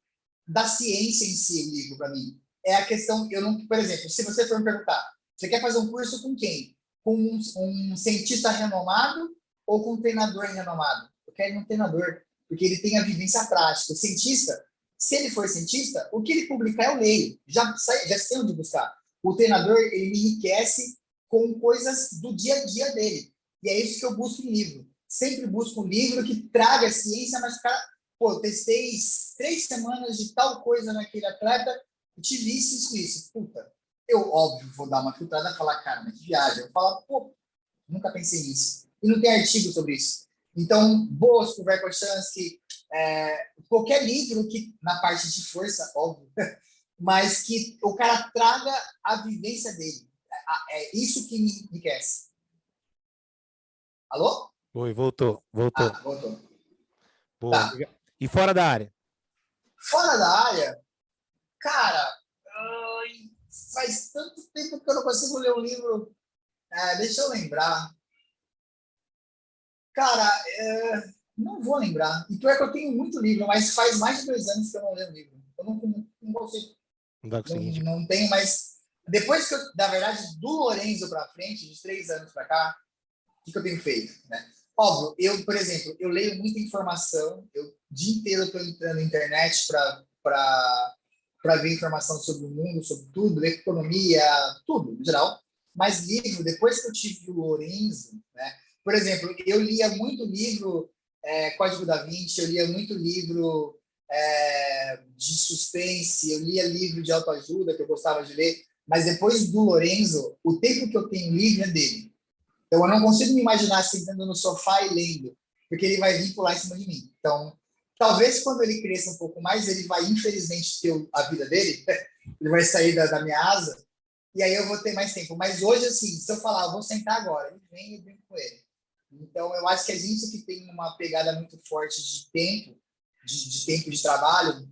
[SPEAKER 2] da ciência em si, o livro, para mim. É a questão, por exemplo, se você for me perguntar, você quer fazer um curso com quem? Com um cientista renomado ou com um treinador renomado? Eu quero um treinador, porque ele tem a vivência prática. O cientista, se ele for cientista, o que ele publicar eu leio. Já sei onde buscar. o treinador, ele me enriquece com coisas do dia a dia dele. E é isso que eu busco em livro. Sempre busco um livro que traga ciência, mas, cara, pô, eu testei 3 semanas de tal coisa naquele atleta, eu tive isso. Puta, eu, óbvio, vou dar uma filtrada e falar, cara, mas que viagem. Eu falo, pô, nunca pensei nisso. E não tem artigo sobre isso. Então, Bosco, Verkhoshansky, qualquer livro que, na parte de força, óbvio, mas que o cara traga a vivência dele. É isso que me enriquece. Alô?
[SPEAKER 1] Oi, voltou.
[SPEAKER 2] Ah, voltou.
[SPEAKER 1] Boa.
[SPEAKER 2] Tá.
[SPEAKER 1] E fora da área?
[SPEAKER 2] Fora da área, cara, faz tanto tempo que eu não consigo ler um livro. Deixa eu lembrar. Cara, não vou lembrar. E pior que eu tenho muito livro, mas faz mais de 2 anos que eu não leio um livro. Eu não consigo.
[SPEAKER 1] Não vai conseguir indicar.
[SPEAKER 2] Não tenho mais. Depois que eu, na verdade, do Lorenzo para frente, de 3 anos para cá, o que eu tenho feito, né? Óbvio, eu, por exemplo, eu leio muita informação, eu o dia inteiro estou entrando na internet para ver informação sobre o mundo, sobre tudo, economia, tudo, em geral. Mas livro, depois que eu tive o Lorenzo, né? Por exemplo, eu lia muito livro Código da Vinci, eu lia muito livro de suspense, eu lia livro de autoajuda que eu gostava de ler, mas depois do Lorenzo, o tempo que eu tenho livre é dele. Então, eu não consigo me imaginar sentando no sofá e lendo, porque ele vai vir pular em cima de mim. Então, talvez quando ele cresça um pouco mais, ele vai, infelizmente, ter a vida dele, ele vai sair da minha asa, e aí eu vou ter mais tempo. Mas hoje, assim, se eu falar, eu vou sentar agora, ele vem e eu brinco com ele. Então, eu acho que a gente que tem uma pegada muito forte de tempo, de tempo de trabalho,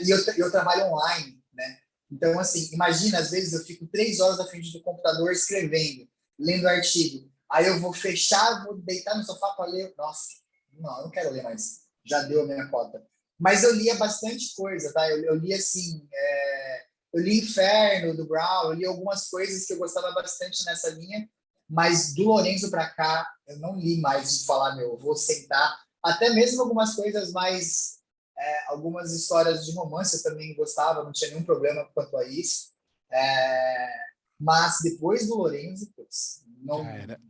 [SPEAKER 2] e eu trabalho online, né? Então, assim, imagina, às vezes eu fico 3 horas à frente do computador escrevendo, lendo artigo. Aí eu vou fechar, vou deitar no sofá para ler. Nossa, não, eu não quero ler mais. Já deu a minha cota. Mas eu lia bastante coisa, tá? Eu li, assim, eu li Inferno, do Brown, eu li algumas coisas que eu gostava bastante nessa linha, mas do Lorenzo para cá, eu não li mais de falar, meu, vou sentar. Até mesmo algumas coisas mais algumas histórias de romance eu também gostava, não tinha nenhum problema quanto a isso. Mas depois do Lorenzo, putz,
[SPEAKER 1] Já era.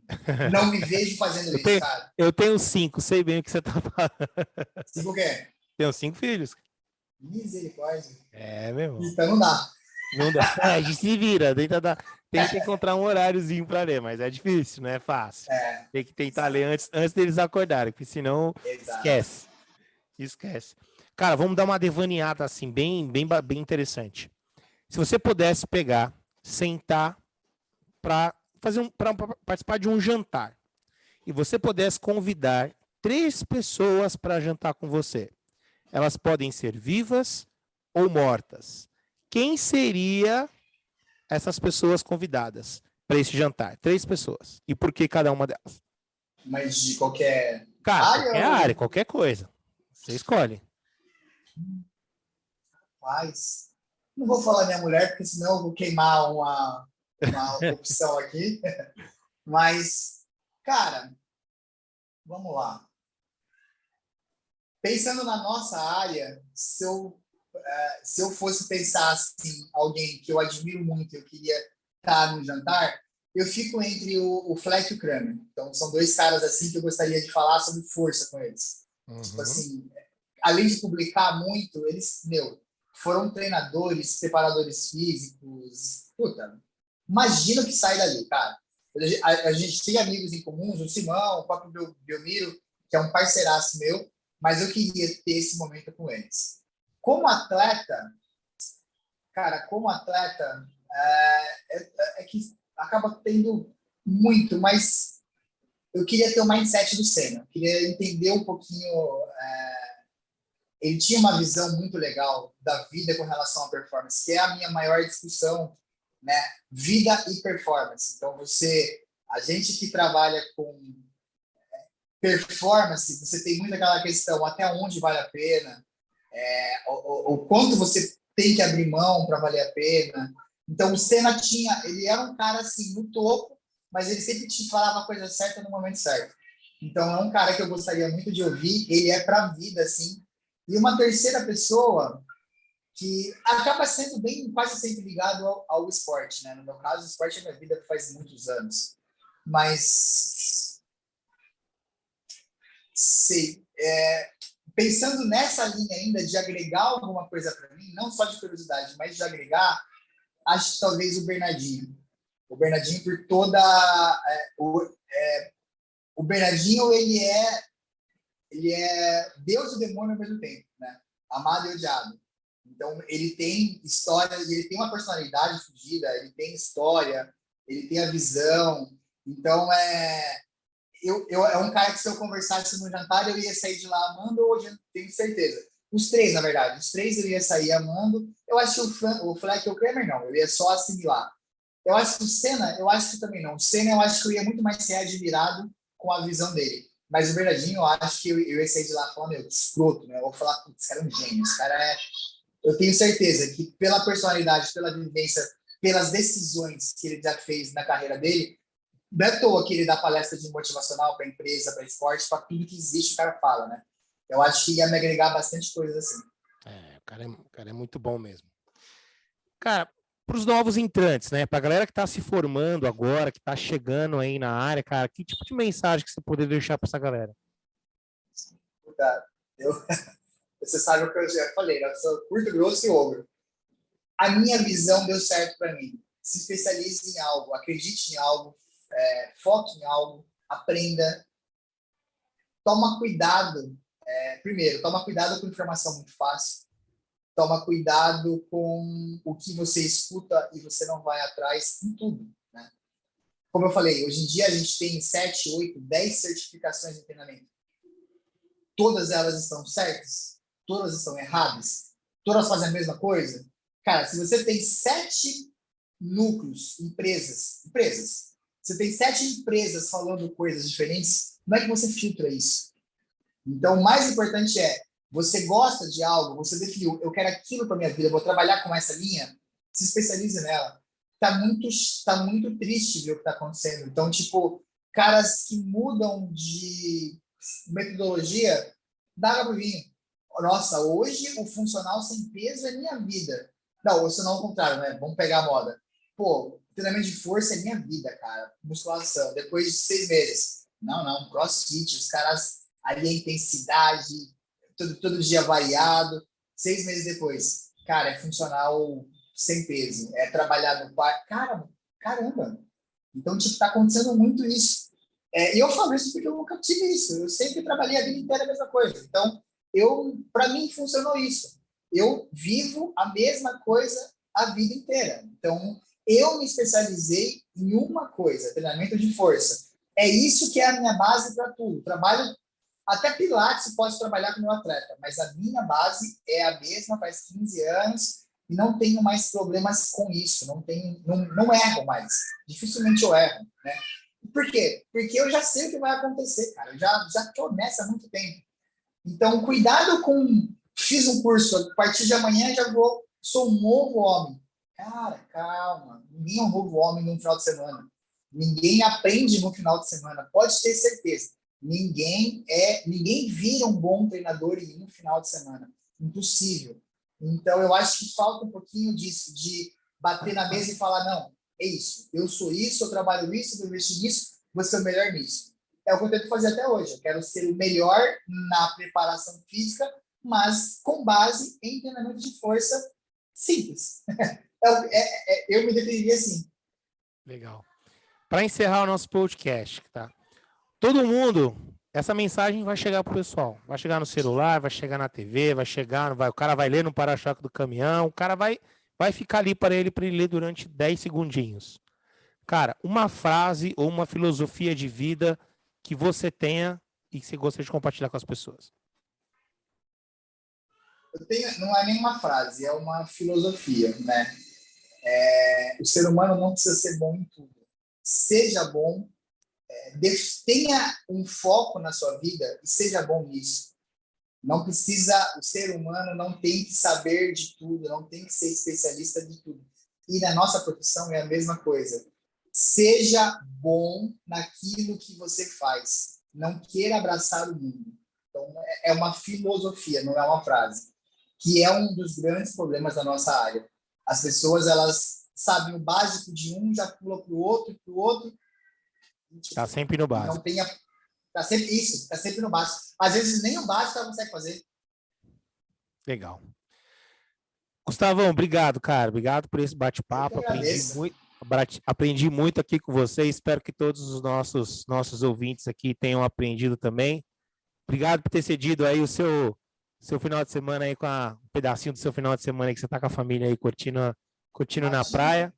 [SPEAKER 2] não me vejo fazendo
[SPEAKER 1] Eu
[SPEAKER 2] isso,
[SPEAKER 1] tenho,
[SPEAKER 2] cara.
[SPEAKER 1] eu tenho 5, sei bem o que você tá falando.
[SPEAKER 2] Tipo o quê?
[SPEAKER 1] Tenho 5 filhos.
[SPEAKER 2] Misericórdia.
[SPEAKER 1] Meu irmão.
[SPEAKER 2] Então não dá.
[SPEAKER 1] Não dá. A gente se vira, tenta encontrar um horáriozinho para ler, mas é difícil, não é fácil. Tem que tentar ler antes deles acordarem, porque senão
[SPEAKER 2] Exato.
[SPEAKER 1] esquece. Cara, vamos dar uma devaneada assim, bem interessante. Se você pudesse pegar, sentar para para participar de um jantar e você pudesse convidar 3 pessoas para jantar com você, elas podem ser vivas ou mortas. Quem seria essas pessoas convidadas para esse jantar? 3 pessoas. E por que cada uma delas?
[SPEAKER 2] Mas de qualquer
[SPEAKER 1] Cara, qualquer
[SPEAKER 2] área
[SPEAKER 1] área,
[SPEAKER 2] ou
[SPEAKER 1] qualquer coisa. Você escolhe.
[SPEAKER 2] mais? Não vou falar minha mulher, porque senão eu vou queimar uma opção aqui. Mas, cara, vamos lá. Pensando na nossa área, se eu fosse pensar assim, alguém que eu admiro muito, eu queria estar no jantar, eu fico entre o Fleck e o Kramer. Então, são 2 caras assim que eu gostaria de falar sobre força com eles. Tipo assim, além de publicar muito, eles, foram treinadores, preparadores físicos. Puta, imagina o que sai dali, cara. A gente tem amigos em comuns, o Simão, o próprio Belmiro, que é um parceiraço meu, mas eu queria ter esse momento com eles. Como atleta, cara, é que acaba tendo muito, mas eu queria ter o mindset do Senna, queria entender um pouquinho. Ele tinha uma visão muito legal da vida com relação à performance, que é a minha maior discussão, né? Vida e performance. Então, a gente que trabalha com performance, você tem muito aquela questão até onde vale a pena, o quanto você tem que abrir mão para valer a pena. Então, o Senna ele era um cara assim no topo, mas ele sempre te falava a coisa certa no momento certo. Então, é um cara que eu gostaria muito de ouvir. Ele é para a vida, assim. E uma terceira pessoa que acaba sendo bem, quase sempre ligado ao esporte, né? No meu caso, o esporte é minha vida faz muitos anos. Mas, sei, pensando nessa linha ainda de agregar alguma coisa para mim, não só de curiosidade, mas de agregar, acho que talvez o Bernardinho. O Bernardinho por toda... o Bernardinho, ele é Deus e demônio ao mesmo tempo, né? Amado e odiado. Então, ele tem história, ele tem uma personalidade fugida, ele tem história, ele tem a visão. Então, é um cara que se eu conversasse no jantar, eu ia sair de lá amando, hoje eu tenho certeza. Os três, na verdade. Os três eu ia sair amando. Eu acho que o Fleck e o Kramer não, eu ia só assimilar. Eu acho que o Senna, eu acho que também não. O Senna, eu acho que eu ia muito mais ser admirado com a visão dele. Mas o Bernardinho, eu acho que eu ia sair de lá falando, meu, que escroto, né? Eu vou falar, putz, esse cara é um gênio, esse cara é... Eu tenho certeza que pela personalidade, pela vivência, pelas decisões que ele já fez na carreira dele, não é à toa que ele dá palestra de motivacional para empresa, para esporte, para tudo que existe, o cara fala, né? Eu acho que ia me agregar bastante coisa assim.
[SPEAKER 1] O cara é muito bom mesmo. Cara, para os novos entrantes, né? Para a galera que está se formando agora, que está chegando aí na área, cara, que tipo de mensagem que você poderia deixar para essa galera?
[SPEAKER 2] Puta, você sabe o que eu já falei, né? Eu sou curto, grosso e ogro. A minha visão deu certo para mim. Se especialize em algo, acredite em algo, foque em algo, aprenda. Toma cuidado. Primeiro, toma cuidado com informação muito fácil. Toma cuidado com o que você escuta e você não vai atrás em tudo, né? Como eu falei, hoje em dia a gente tem 7, 8, 10 certificações de treinamento. Todas elas estão certas? Todas estão erradas? Todas fazem a mesma coisa? Cara, se você tem 7 núcleos, empresas, você tem 7 empresas falando coisas diferentes, como é que você filtra isso? Então, o mais importante você gosta de algo, você definiu, eu quero aquilo para minha vida, eu vou trabalhar com essa linha, se especialize nela. Tá muito triste ver o que está acontecendo. Então, tipo, caras que mudam de metodologia, dá para vinho. Nossa, hoje o funcional sem peso é minha vida. Não, ou senão ao contrário, né? Vamos pegar a moda. Pô, treinamento de força é minha vida, cara. Musculação. Depois de 6 meses. Não, crossfit, os caras ali a intensidade, todo dia variado. 6 meses depois, cara, é funcional sem peso, é trabalhar no parque. Caramba! Então, tipo, tá acontecendo muito isso. E eu falo isso porque eu nunca tive isso. Eu sempre trabalhei a vida inteira a mesma coisa. Então, para mim, funcionou isso. Eu vivo a mesma coisa a vida inteira. Então, eu me especializei em uma coisa, treinamento de força. É isso que é a minha base para tudo. Trabalho até Pilates, posso trabalhar com meu atleta, mas a minha base é a mesma faz 15 anos e não tenho mais problemas com isso, não erro mais. Dificilmente eu erro, né? Por quê? Porque eu já sei o que vai acontecer, cara. Eu já estou nessa há muito tempo. Então, cuidado com... Fiz um curso, a partir de amanhã já sou um novo homem. Cara, calma. Ninguém é um novo homem no final de semana. Ninguém aprende no final de semana. Pode ter certeza. Ninguém vira um bom treinador em um final de semana. Impossível. Então, eu acho que falta um pouquinho disso, de bater na mesa e falar, não, é isso. Eu sou isso, eu trabalho isso, eu vou investir nisso, vou ser o melhor nisso. É o que eu tento fazer até hoje. Eu quero ser o melhor na preparação física, mas com base em treinamento de força simples. Eu me definiria assim.
[SPEAKER 1] Legal. Para encerrar o nosso podcast, tá? Todo mundo, essa mensagem vai chegar pro pessoal. Vai chegar no celular, vai chegar na TV, o cara vai ler no para-choque do caminhão, o cara vai ficar ali para ele ler durante 10 segundinhos. Cara, uma frase ou uma filosofia de vida que você tenha e que você gostaria de compartilhar com as pessoas.
[SPEAKER 2] Não é nenhuma frase, é uma filosofia, né? O ser humano não precisa ser bom em tudo. Seja bom, tenha um foco na sua vida e seja bom nisso. Não precisa, o ser humano não tem que saber de tudo, não tem que ser especialista de tudo. E na nossa profissão é a mesma coisa. Seja bom naquilo que você faz. Não queira abraçar o mundo. Então, é uma filosofia, não é uma frase. que é um dos grandes problemas da nossa área. As pessoas, elas sabem o básico de um, já pula para o outro.
[SPEAKER 1] Tá sempre no básico.
[SPEAKER 2] Não tem tá sempre no básico. Às vezes nem o básico ela consegue fazer.
[SPEAKER 1] Legal. Gustavão, obrigado, cara. Obrigado por esse bate-papo. Aprendi muito aqui com você. Espero que todos os nossos ouvintes aqui tenham aprendido também. Obrigado por ter cedido aí o seu final de semana aí um pedacinho do seu final de semana aí que você tá com a família aí curtindo na praia.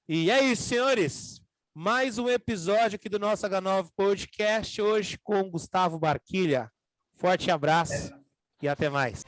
[SPEAKER 1] E é isso, senhores. Mais um episódio aqui do nosso H9 Podcast, hoje com Gustavo Barquilha. Forte abraço e até mais.